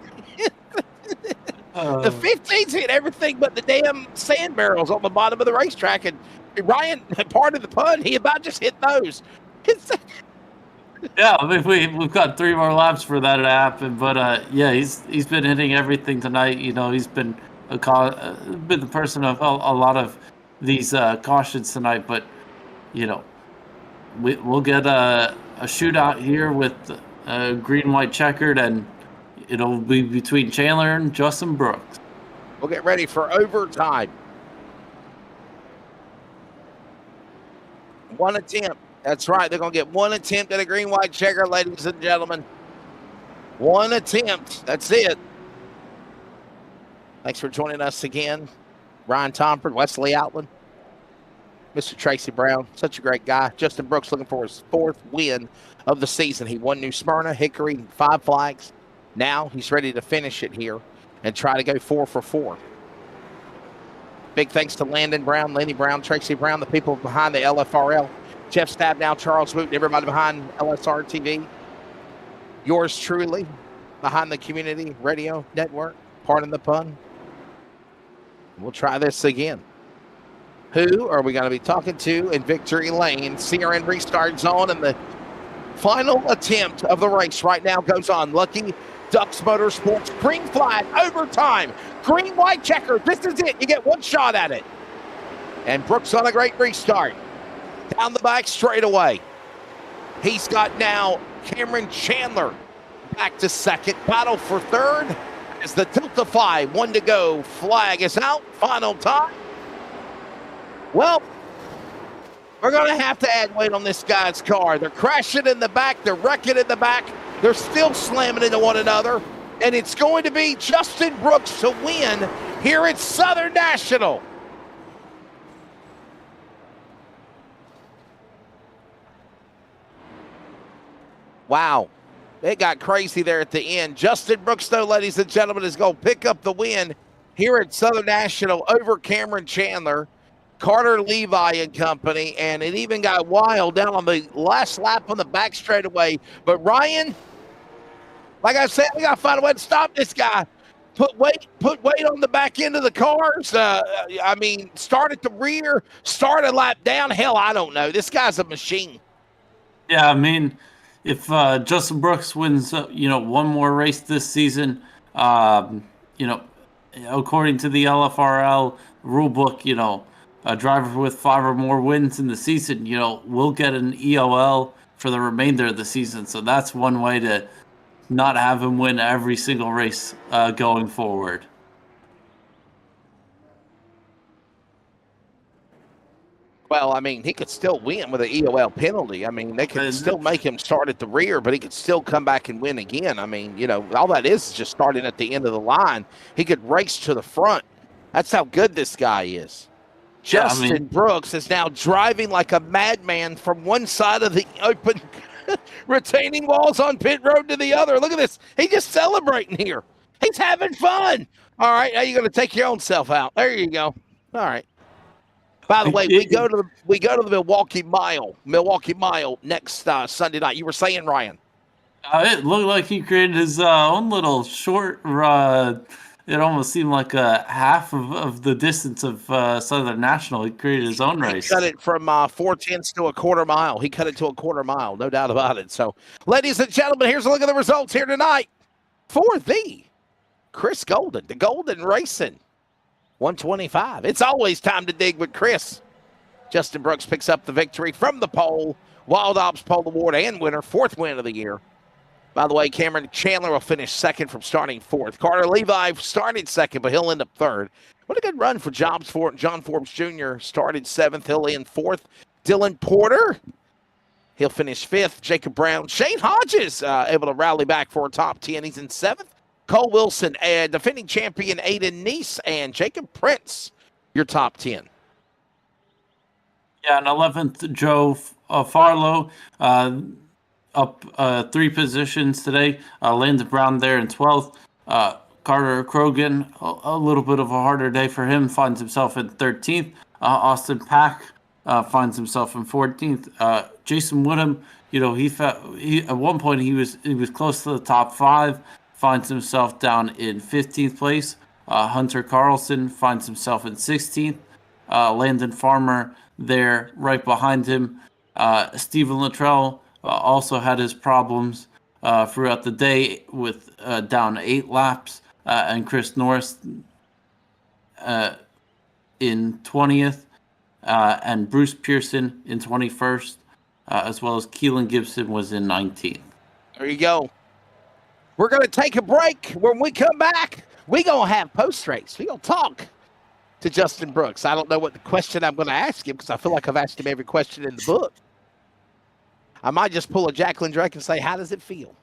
15's hit everything but the damn sand barrels on the bottom of the racetrack. And Ryan, part of the pun, he about just hit those. Yeah, I mean, we've got 3 more laps for that to happen. But, yeah, he's been hitting everything tonight. He's been been the person of a lot of these cautions tonight. But, we'll get a shootout here with green-white checkered, and it'll be between Chandler and Justin Brooks. We'll get ready for overtime. One attempt. That's right. They're going to get one attempt at a green-white checker, ladies and gentlemen. One attempt. That's it. Thanks for joining us again. Ryan Tomford, Wesley Outland, Mr. Tracy Brown, such a great guy. Justin Brooks looking for his 4th win of the season. He won New Smyrna, Hickory, 5 flags. Now he's ready to finish it here and try to go 4 for 4. Big thanks to Landon Brown, Lenny Brown, Tracy Brown, the people behind the LFRL, Jeff Stabnow, Charles Wooten, everybody behind LSRTV. Yours truly, behind the Community Radio Network. Pardon the pun. We'll try this again. Who are we going to be talking to in victory lane? CRN restart zone, and the final attempt of the race right now goes on. Lucky Ducks Motorsports, green flag, overtime, green white checker. This is it. You get one shot at it. And Brooks on a great restart. Down the back straight away. He's got now Cameron Chandler back to second. Battle for third as the Delta 1 to go. Flag is out. Final time. Well, we're going to have to add weight on this guy's car. They're crashing in the back. They're wrecking in the back. They're still slamming into one another. And it's going to be Justin Brooks to win here at Southern National. Wow. It got crazy there at the end. Justin Brooks, though, ladies and gentlemen, is going to pick up the win here at Southern National over Cameron Chandler, Carter Levi and company, and it even got wild down on the last lap on the back straightaway. But Ryan, like I said, we got to find a way to stop this guy. Put weight on the back end of the cars. Start at the rear, start a lap down. Hell, I don't know. This guy's a machine. Yeah, I mean, if Justin Brooks wins, one more race this season, according to the LFRL rule book, a driver with 5 or more wins in the season, will get an EOL for the remainder of the season. So that's one way to not have him win every single race going forward. Well, I mean, he could still win with an EOL penalty. I mean, they could still make him start at the rear, but he could still come back and win again. I mean, all that is just starting at the end of the line. He could race to the front. That's how good this guy is. Justin Brooks is now driving like a madman from one side of the open retaining walls on pit road to the other. Look at this. He's just celebrating here. He's having fun. All right, now you're going to take your own self out. There you go. All right. By the way, we go to the Milwaukee Mile next Sunday night. You were saying, Ryan? It looked like he created his own little short. It almost seemed like a half of the distance of Southern National. He created his own race. He cut it from 4/10 to a quarter mile. He cut it to a quarter mile, no doubt about it. So, ladies and gentlemen, here's a look at the results here tonight for the Chris Golden, the Golden Racing 125. It's always time to dig with Chris. Justin Brooks picks up the victory from the pole. Wild Ops Pole Award and winner, 4th win of the year. By the way, Cameron Chandler will finish second from starting fourth. Carter Levi started second, but he'll end up third. What a good run for John Forbes Jr. Started seventh, he'll end fourth. Dylan Porter, he'll finish fifth. Jacob Brown, Shane Hodges able to rally back for a top 10. He's in seventh. Cole Wilson, and defending champion Aiden Neese, and Jacob Prince, your top 10. Yeah, and 11th, Joe Farlow, up 3 positions today. Landon Brown there in 12th. Carter Krogan, a little bit of a harder day for him, finds himself in 13th. Austin Pack finds himself in 14th. Jason Woodham, he at one point he was close to the top 5, finds himself down in 15th place. Hunter Carlson finds himself in 16th. Landon Farmer there right behind him. Stephen Luttrell also had his problems throughout the day with down 8 laps. And Chris Norris in 20th. And Bruce Pearson in 21st. As well as Keelan Gibson was in 19th. There you go. We're going to take a break. When we come back, we're going to have post-race. We're going to talk to Justin Brooks. I don't know what the question I'm going to ask him because I feel like I've asked him every question in the book. I might just pull a Jacqueline Drake and say, how does it feel?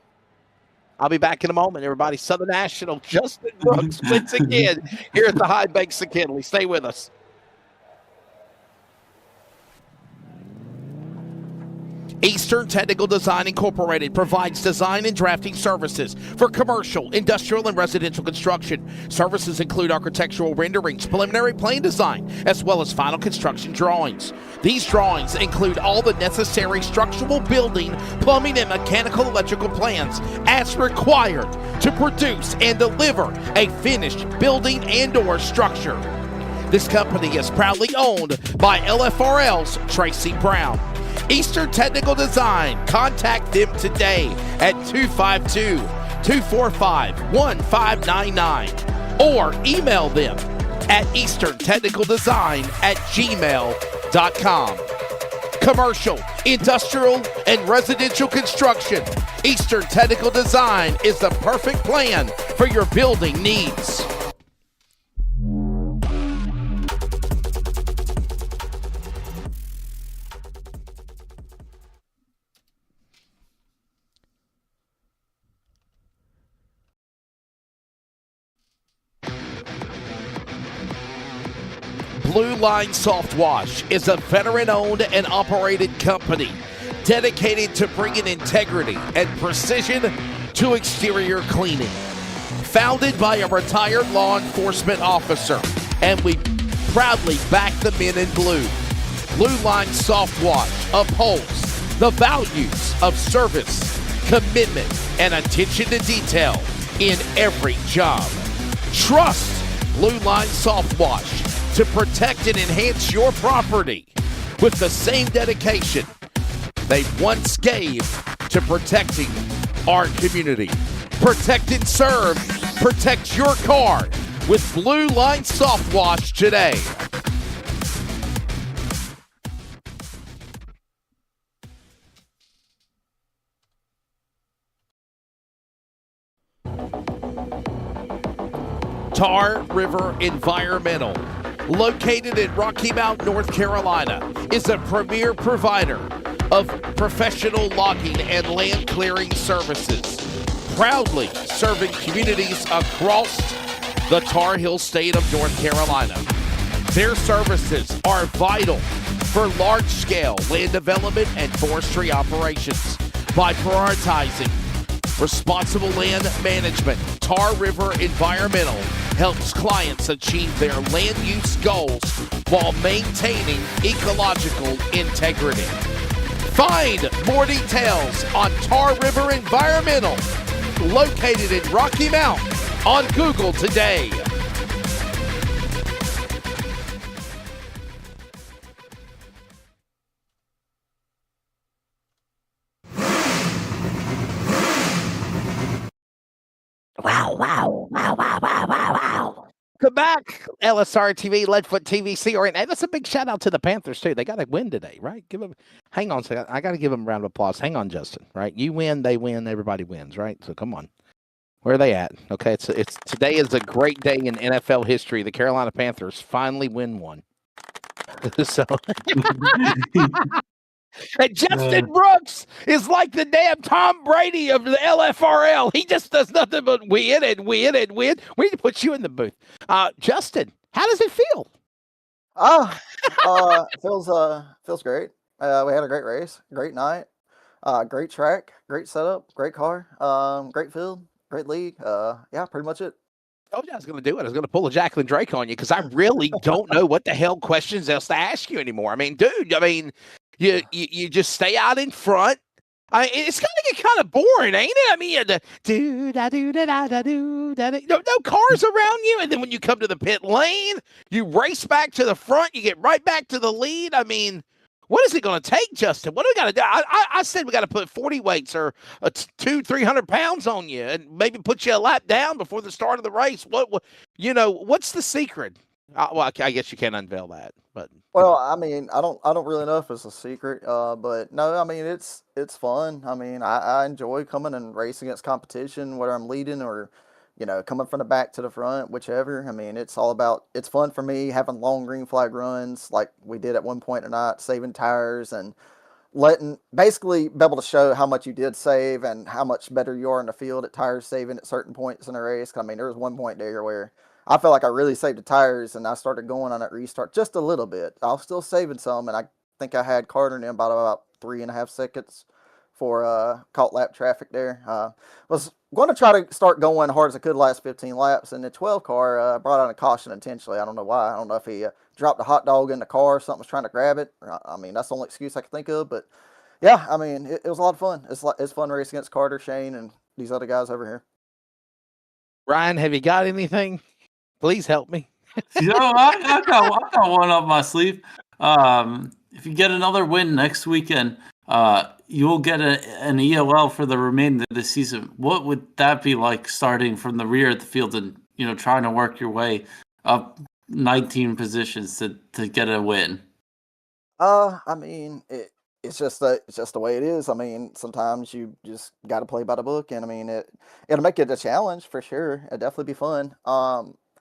I'll be back in a moment, everybody. Southern National, Justin Brooks once again here at the High Banks of Kenley. Stay with us. Eastern Technical Design Incorporated provides design and drafting services for commercial, industrial, and residential construction. Services include architectural renderings, preliminary plan design, as well as final construction drawings. These drawings include all the necessary structural, building, plumbing, and mechanical electrical plans as required to produce and deliver a finished building and/or structure. This company is proudly owned by LFRL's Tracy Brown. Eastern Technical Design. Contact them today at 252-245-1599 or email them at easterntechnicaldesign@gmail.com. Commercial, industrial, and residential construction. Eastern Technical Design is the perfect plan for your building needs. Blue Line Soft Wash is a veteran-owned and operated company dedicated to bringing integrity and precision to exterior cleaning. Founded by a retired law enforcement officer, and we proudly back the men in blue. Blue Line Soft Wash upholds the values of service, commitment, and attention to detail in every job. Trust Blue Line Soft Wash to protect and enhance your property with the same dedication they once gave to protecting our community. Protect and serve. Protect your car with Blue Line Soft Wash today. Tar River Environmental, located in Rocky Mount, North Carolina, is a premier provider of professional logging and land clearing services, proudly serving communities across the Tar Heel state of North Carolina. Their services are vital for large-scale land development and forestry operations. By prioritizing responsible land management, Tar River Environmental helps clients achieve their land use goals while maintaining ecological integrity. Find more details on Tar River Environmental, located in Rocky Mount, on Google today. Wow, wow, wow, wow, wow, wow, wow. Welcome back, LSRTV, Leadfoot TV, CRN. Hey, that's a big shout out to the Panthers too. They got to win today, right? Hang on a second. I got to give them a round of applause. Hang on, Justin. Right? You win, they win, everybody wins, right? So come on. Where are they at? Okay, it's today is a great day in NFL history. The Carolina Panthers finally win one. So. And Justin Brooks is like the damn Tom Brady of the LFRL. He just does nothing but win and win and win. We need to put you in the booth. Justin, how does it feel? Feels great. We had a great race, great night, great track, great setup, great car, great field, great league. Yeah, pretty much it. I told you I was going to do it. I was going to pull a Jacqueline Drake on you because I really don't know what the hell questions else to ask you anymore. I mean, dude, you just stay out in front. It's going to get kind of boring, ain't it? I mean, no cars around you, and then when you come to the pit lane, you race back to the front, you get right back to the lead. I mean, what is it going to take, Justin? What do we got to do? I said we got to put 40 weights or 200-300 pounds on you, and maybe put you a lap down before the start of the race. What's the secret? Well, I guess you can't unveil that, but well, I mean, I don't really know if it's a secret, but no, I mean, it's fun. I mean, I enjoy coming and racing against competition, whether I'm leading or, coming from the back to the front, whichever. I mean, it's fun for me having long green flag runs like we did at one point tonight, saving tires and basically be able to show how much you did save and how much better you are in the field at tire saving at certain points in a race. I mean, there was one point there where I felt like I really saved the tires, and I started going on that restart just a little bit. I was still saving some, and I think I had Carter in about 3.5 seconds for caught lap traffic there. Was going to try to start going hard as I could last 15 laps, and the 12 car brought out a caution intentionally. I don't know why. I don't know if he dropped a hot dog in the car or something was trying to grab it. I mean, that's the only excuse I can think of. But, yeah, I mean, it was a lot of fun. It's fun racing against Carter, Shane, and these other guys over here. Ryan, have you got anything? Please help me. I got one up my sleeve. If you get another win next weekend, you'll get an EOL for the remainder of the season. What would that be like, starting from the rear of the field and trying to work your way up 19 positions to get a win? I mean, it's just the way it is. I mean, sometimes you just got to play by the book, and I mean, it'll make it a challenge for sure. It'll definitely be fun.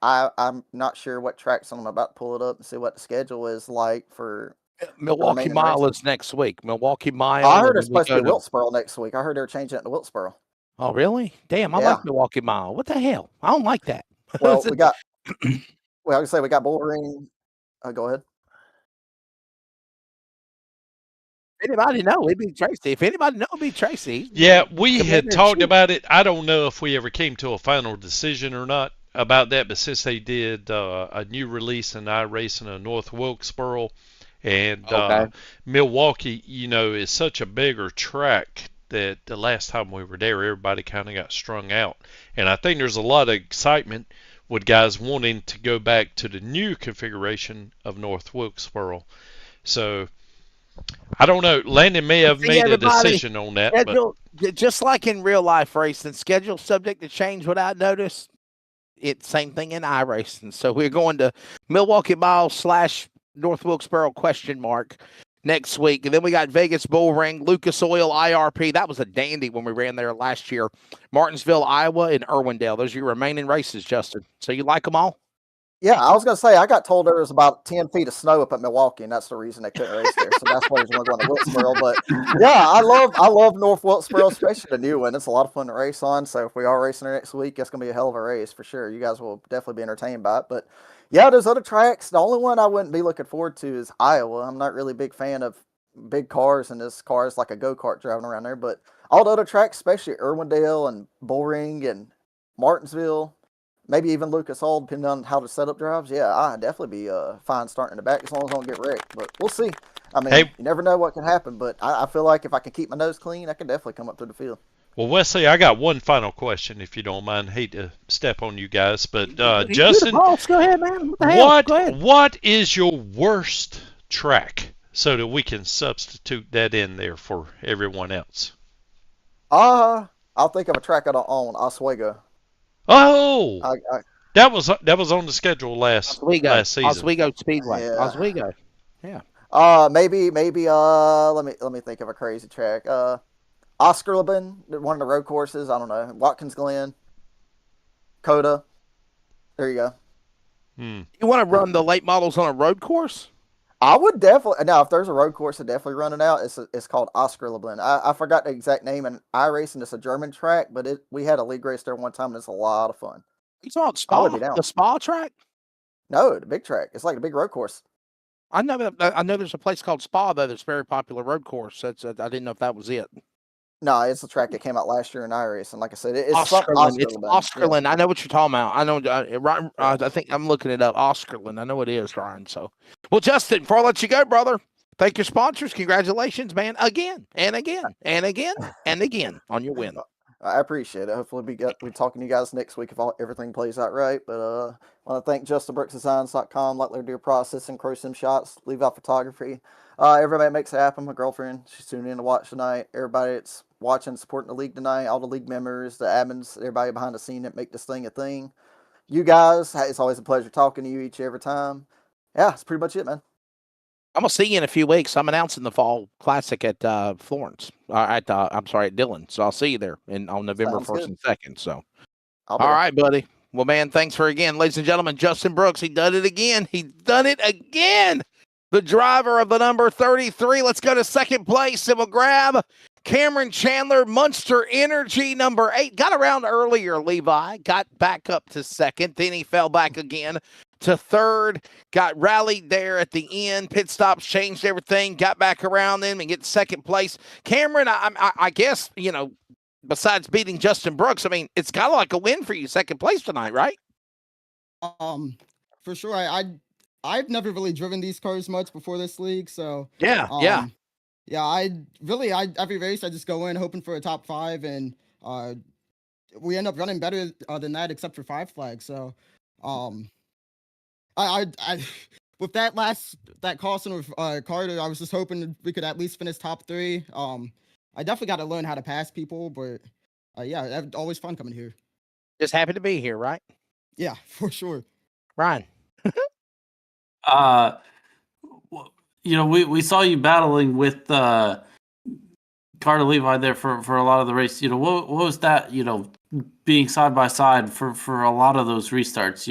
I'm not sure what tracks I'm about to pull it up and see what the schedule is like for Milwaukee Mile is next week. Milwaukee Mile. I heard it's supposed to be Wilkesboro next week. I heard they're changing it to Wilkesboro. Oh, really? Damn, I like Milwaukee Mile. What the hell? I don't like that. Well, we got. Well, I can say we got Bullring. Go ahead. Anybody know? It'd be Tracy. If anybody know, it'd be Tracy. Yeah, we had talked about it. I don't know if we ever came to a final decision or not about that, but since they did a new release in iRacing in North Wilkesboro, and Milwaukee, is such a bigger track that the last time we were there, everybody kind of got strung out. And I think there's a lot of excitement with guys wanting to go back to the new configuration of North Wilkesboro. So I don't know. Landon may have made a decision on that. Schedule, but just like in real life racing, schedule subject to change without notice. It's same thing in iRacing. So we're going to Milwaukee Mile / North Wilkesboro ? Next week. And then we got Vegas Bullring, Lucas Oil, IRP. That was a dandy when we ran there last year. Martinsville, Iowa, and Irwindale. Those are your remaining races, Justin. So you like them all? Yeah, I was going to say, I got told there was about 10 feet of snow up at Milwaukee, and that's the reason they couldn't race there. So that's why we're going to Wilkesboro. But yeah, I love North Wilkesboro, especially the new one. It's a lot of fun to race on. So if we are racing there next week, it's going to be a hell of a race for sure. You guys will definitely be entertained by it. But yeah, there's other tracks. The only one I wouldn't be looking forward to is Iowa. I'm not really a big fan of big cars, and this car is like a go-kart driving around there. But all the other tracks, especially Irwindale and Bullring and Martinsville, maybe even Lucas Oil, depending on how the setup drives. Yeah, I'd definitely be fine starting in the back as long as I don't get wrecked. But we'll see. I mean, you never know what can happen. But I feel like if I can keep my nose clean, I can definitely come up through the field. Well, Wesley, I got one final question, if you don't mind. Hate to step on you guys, but Justin, go ahead, man. What the hell? Go ahead. What is your worst track, so that we can substitute that in there for everyone else? I'll think of a track I don't own, Oswego. Oh! That was on the schedule last season. Oswego Speedway. Yeah. Oswego. Yeah. Maybe let me think of a crazy track. Oscarleben, one of the road courses. I don't know. Watkins Glen, Coda. There you go. You want to run the late models on a road course? I would definitely now if there's a road course to definitely run it out. It's called Oscarleben. I forgot the exact name in iRacing. It's a German track, but we had a league race there one time and it's a lot of fun. You talking I would Spa? be down. The Spa track? No, the big track. It's like the big road course. I know there's a place called Spa though that's a very popular road course. That's I didn't know if that was it. No, it's a track that came out last year in iRacing. Like I said, it's Oscarlin. It's Oscarleben. Oscarlin. I know what you're talking about. I know. I think I'm looking it up. Oscarlin. I know it is, Ryan. So, well, Justin, before I let you go, brother, thank your sponsors. Congratulations, man, again and again and again and again on your win. I appreciate it. Hopefully, we talking to you guys next week if everything plays out right. But I want to thank JustinBrooksDesigns.com, Lightler Deer Processing, Crow Sim Shots, Leave Out Photography. Everybody that makes it happen. My girlfriend, she's tuning in to watch tonight. Everybody that's watching, supporting the league tonight, all the league members, the admins, everybody behind the scene that make this thing a thing. You guys, it's always a pleasure talking to you each and every time. Yeah, that's pretty much it, man. I'm gonna see you in a few weeks. I'm announcing the fall classic at Florence. At Dillon. So I'll see you there on November 1st and 2nd. So, all right, buddy. Well, man, thanks for again, ladies and gentlemen, Justin Brooks. He done it again. He done it again. The driver of the number 33. Let's go to second place and we'll grab Cameron Chandler, Munster Energy, number 8. Got around earlier, Levi. Got back up to second. Then he fell back again to third. Got rallied there at the end. Pit stops changed everything. Got back around them and get second place. Cameron, I guess, besides beating Justin Brooks, I mean, it's kind of like a win for you, second place tonight, right? For sure. I've never really driven these cars much before this league, so yeah. Every race I just go in hoping for a top 5, and we end up running better than that, except for 5 flags. So, I with that caution with Carter, I was just hoping we could at least finish top 3. I definitely got to learn how to pass people, but yeah, always fun coming here. Just happy to be here, right? Yeah, for sure. Ryan. We saw you battling with Carter Levi there for a lot of the race. What was that? Being side by side for a lot of those restarts.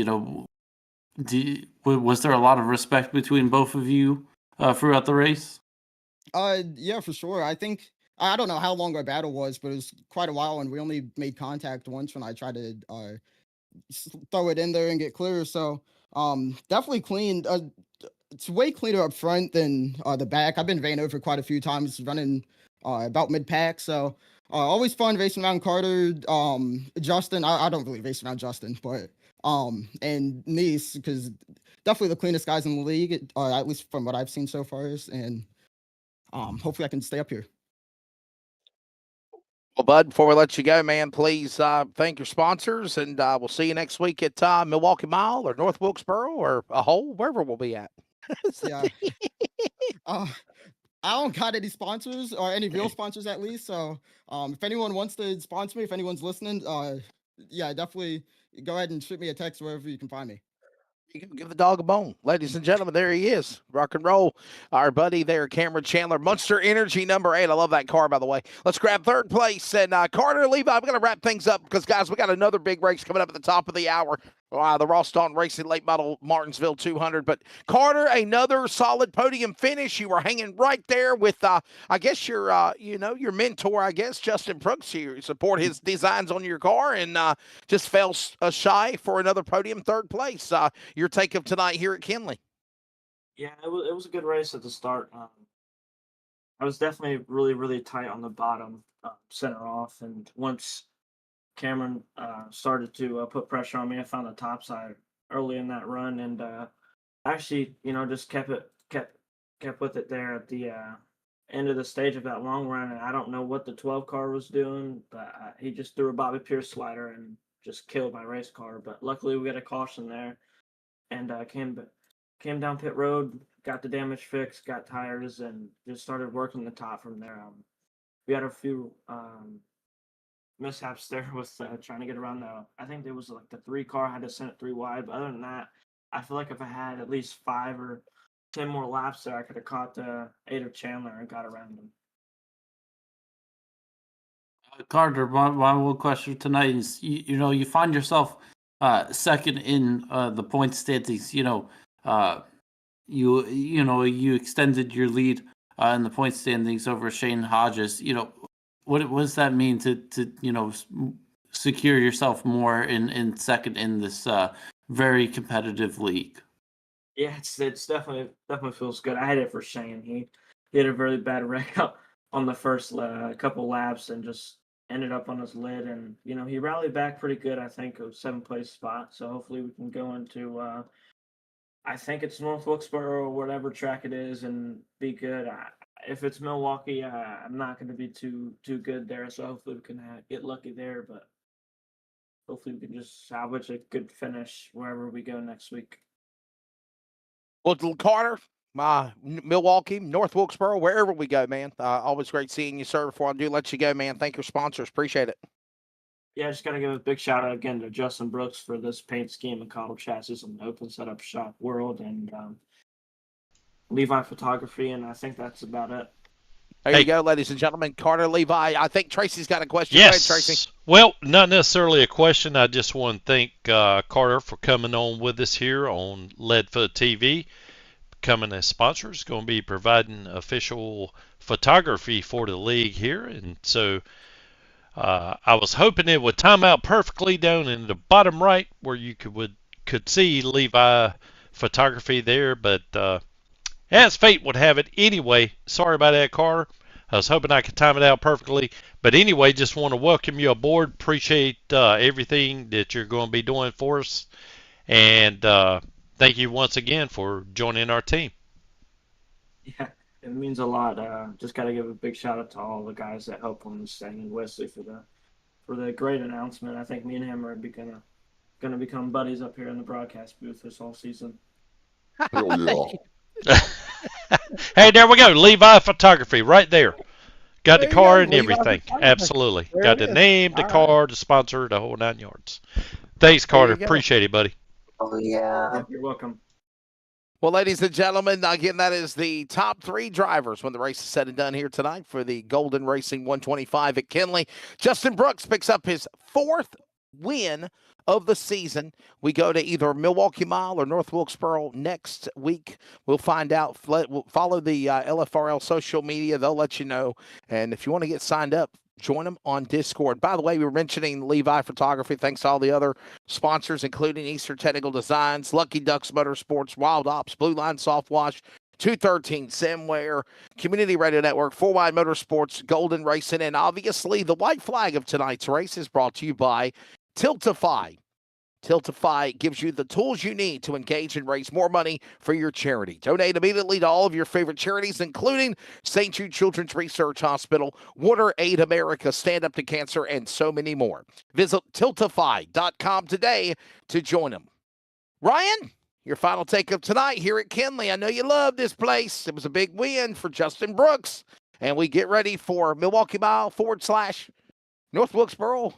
Was there a lot of respect between both of you throughout the race? Yeah, for sure. I think I don't know how long our battle was, but it was quite a while, and we only made contact once when I tried to throw it in there and get clear. So definitely clean. It's way cleaner up front than the back. I've been ran over quite a few times running about mid-pack. So always fun racing around Carter. Justin, I don't really race around Justin, but and Nice, because definitely the cleanest guys in the league, at least from what I've seen so far. And hopefully I can stay up here. Well, Bud, before we let you go, man, please thank your sponsors, and we'll see you next week at Milwaukee Mile or North Wilkesboro or a hole, wherever we'll be at. Yeah. I don't got any sponsors or any real sponsors at least. So if anyone wants to sponsor me, if anyone's listening, yeah, definitely go ahead and shoot me a text wherever you can find me. You can give the dog a bone. Ladies and gentlemen, there he is. Rock and roll. Our buddy there, Cameron Chandler. Munster Energy, number 8. I love that car, by the way. Let's grab third place. And Carter, Levi, I'm going to wrap things up because, guys, we got another big race coming up at the top of the hour. The Ross Staunton Racing Late Model Martinsville 200. But, Carter, another solid podium finish. You were hanging right there with, I guess, your mentor, I guess, Justin Brooks. You support his designs on your car and just fell shy for another podium, third place. Your take of tonight here at Kinley. Yeah, it was a good race at the start. I was definitely really, really tight on the bottom, center off, and once Cameron started to put pressure on me, I found the top side early in that run, and actually, just kept with it there at the end of the stage of that long run. And I don't know what the 12 car was doing, but he just threw a Bobby Pierce slider and just killed my race car. But luckily, we got a caution there. And came down pit road, got the damage fixed, got tires, and just started working the top from there. We had a few mishaps there with trying to get around I think it was like the 3 car. I had to send it 3 wide. But other than that, I feel like if I had at least 5 or 10 more laps there, I could have caught the 8 of Chandler and got around him. Carter, my one question tonight is, you find yourself second in the point standings. You extended your lead in the point standings over Shane Hodges. What does that mean to secure yourself more in second in this very competitive league? Yeah, it's definitely feels good. I had it for Shane. He had a really bad wreck up on the first couple laps and just ended up on his lid. And he rallied back pretty good. I think a 7th place spot. So hopefully we can go into I think it's North Wilkesboro or whatever track it is and be good. If it's Milwaukee, I'm not going to be too good there. So hopefully we can get lucky there. But hopefully we can just salvage a good finish wherever we go next week. Well, Carter, Milwaukee, North Wilkesboro, wherever we go, man. Always great seeing you, sir. Before I do let you go, man, thank your sponsors. Appreciate it. Yeah, I just got to give a big shout out again to Justin Brooks for this paint scheme and Cottle Chassis and Open Setup Shop World and Levi Photography, and I think that's about it. There you go, ladies and gentlemen. Carter, Levi. I think Tracy's got a question. Yes. Go ahead, Tracy. Well, not necessarily a question. I just want to thank Carter for coming on with us here on Leadfoot TV. Becoming a sponsor is going to be providing official photography for the league here. And so I was hoping it would time out perfectly down in the bottom right where you could see Levi Photography there. But as fate would have it, anyway, sorry about that, Carter. I was hoping I could time it out perfectly. But anyway, just want to welcome you aboard. Appreciate everything that you're going to be doing for us. And thank you once again for joining our team. Yeah, it means a lot. Just got to give a big shout out to all the guys that helped on this thing and Wesley for the great announcement. I think me and him are gonna become buddies up here in the broadcast booth this whole season. Hell yeah. Hey, there we go. Levi Photography right there. Got the There you car go, and Levi everything. Photography. Absolutely. There Got it the is. name, the All car, the sponsor, the whole 9 yards. Thanks, Carter. you go. Appreciate it, buddy. Oh, yeah. You're welcome. Well, ladies and gentlemen, again, that is the top 3 drivers when the race is said and done here tonight for the Golden Racing 125 at Kinley. Justin Brooks picks up his 4th win of the season. We go to either Milwaukee Mile or North Wilkesboro next week. We'll find out. We'll follow the LFRL social media. They'll let you know. And if you want to get signed up, join them on Discord. By the way, we were mentioning Levi Photography. Thanks to all the other sponsors, including Eastern Technical Designs, Lucky Ducks Motorsports, Wild Ops, Blue Line Soft Wash, 213 Simware, Community Radio Network, 4Wide Motorsports, Golden Racing, and obviously the white flag of tonight's race is brought to you by Tiltify. Tiltify gives you the tools you need to engage and raise more money for your charity. Donate immediately to all of your favorite charities, including St. Jude Children's Research Hospital, Water Aid America, Stand Up to Cancer, and so many more. Visit Tiltify.com today to join them. Ryan, your final take of tonight here at Kinley. I know you love this place. It was a big win for Justin Brooks. And we get ready for Milwaukee Mile / North Wilkesboro,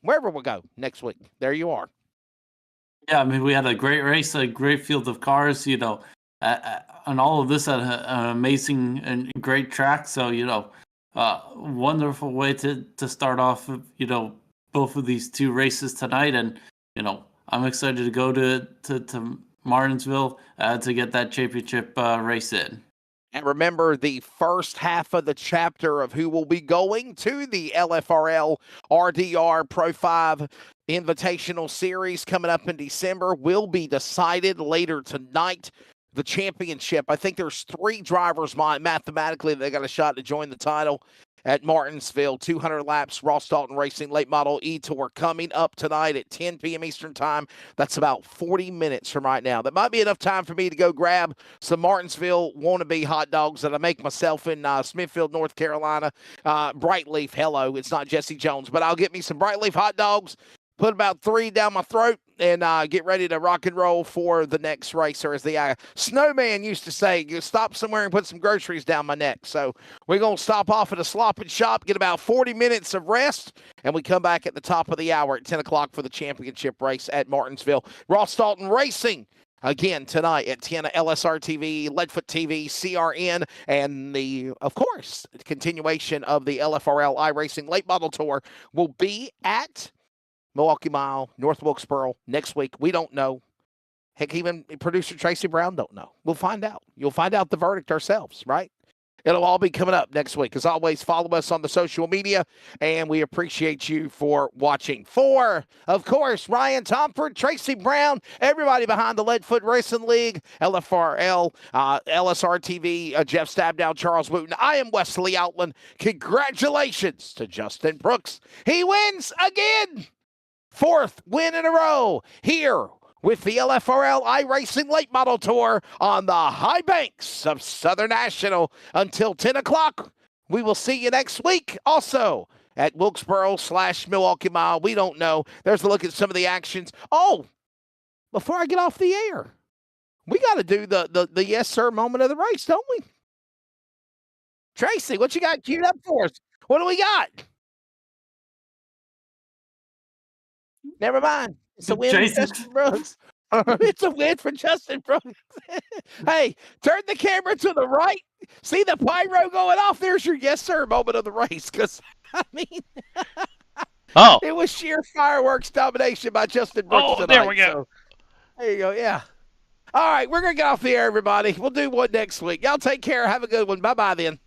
wherever we go next week. There you are. Yeah, I mean, we had a great race, a great field of cars, and all of this at an amazing and great track. So, wonderful way to start off, both of these 2 races tonight. And, I'm excited to go to Martinsville to get that championship race in. And remember, the first half of the chapter of who will be going to the LFRL RDR Pro 5 Invitational Series coming up in December will be decided later tonight. The championship, I think there's 3 drivers mathematically they got a shot to join the title at Martinsville. 200 laps, Ross Dalton Racing Late Model E-Tour coming up tonight at 10 p.m. Eastern Time. That's about 40 minutes from right now. That might be enough time for me to go grab some Martinsville wannabe hot dogs that I make myself in Smithfield, North Carolina. Brightleaf, hello, it's not Jesse Jones, but I'll get me some Brightleaf hot dogs, put about 3 down my throat, and get ready to rock and roll for the next race. Or as the snowman used to say, you stop somewhere and put some groceries down my neck. So we're going to stop off at a Slop and Shop, get about 40 minutes of rest, and we come back at the top of the hour at 10 o'clock for the championship race at Martinsville. Ross Dalton Racing again tonight at 10, LSRTV, Leadfoot TV, CRN, and of course, the continuation of the LFRL iRacing Late Model Tour will be at Milwaukee Mile, North Wilkesboro next week. We don't know. Heck, even producer Tracy Brown don't know. We'll find out. You'll find out the verdict ourselves, right? It'll all be coming up next week. As always, follow us on the social media, and we appreciate you for watching. For, of course, Ryan Tomford, Tracy Brown, everybody behind the Leadfoot Racing League, LFRL, LSRTV, Jeff Stabdown, Charles Wooten. I am Wesley Outland. Congratulations to Justin Brooks. He wins again. 4th win in a row here with the LFRL iRacing Late Model Tour on the high banks of Southern National. Until 10 o'clock, we will see you next week. Also at Wilkesboro/Milwaukee Mile. We don't know. There's a look at some of the actions. Oh, before I get off the air, we got to do the yes, sir moment of the race, don't we? Tracy, what you got queued up for us? What do we got? Never mind. It's a win for Justin Brooks. It's a win for Justin Brooks. Hey, turn the camera to the right. See the pyro going off? There's your yes, sir moment of the race. Because, I mean, it was sheer fireworks domination by Justin Brooks tonight. There we go. So, there you go, yeah. All right, we're going to get off the air, everybody. We'll do one next week. Y'all take care. Have a good one. Bye-bye then.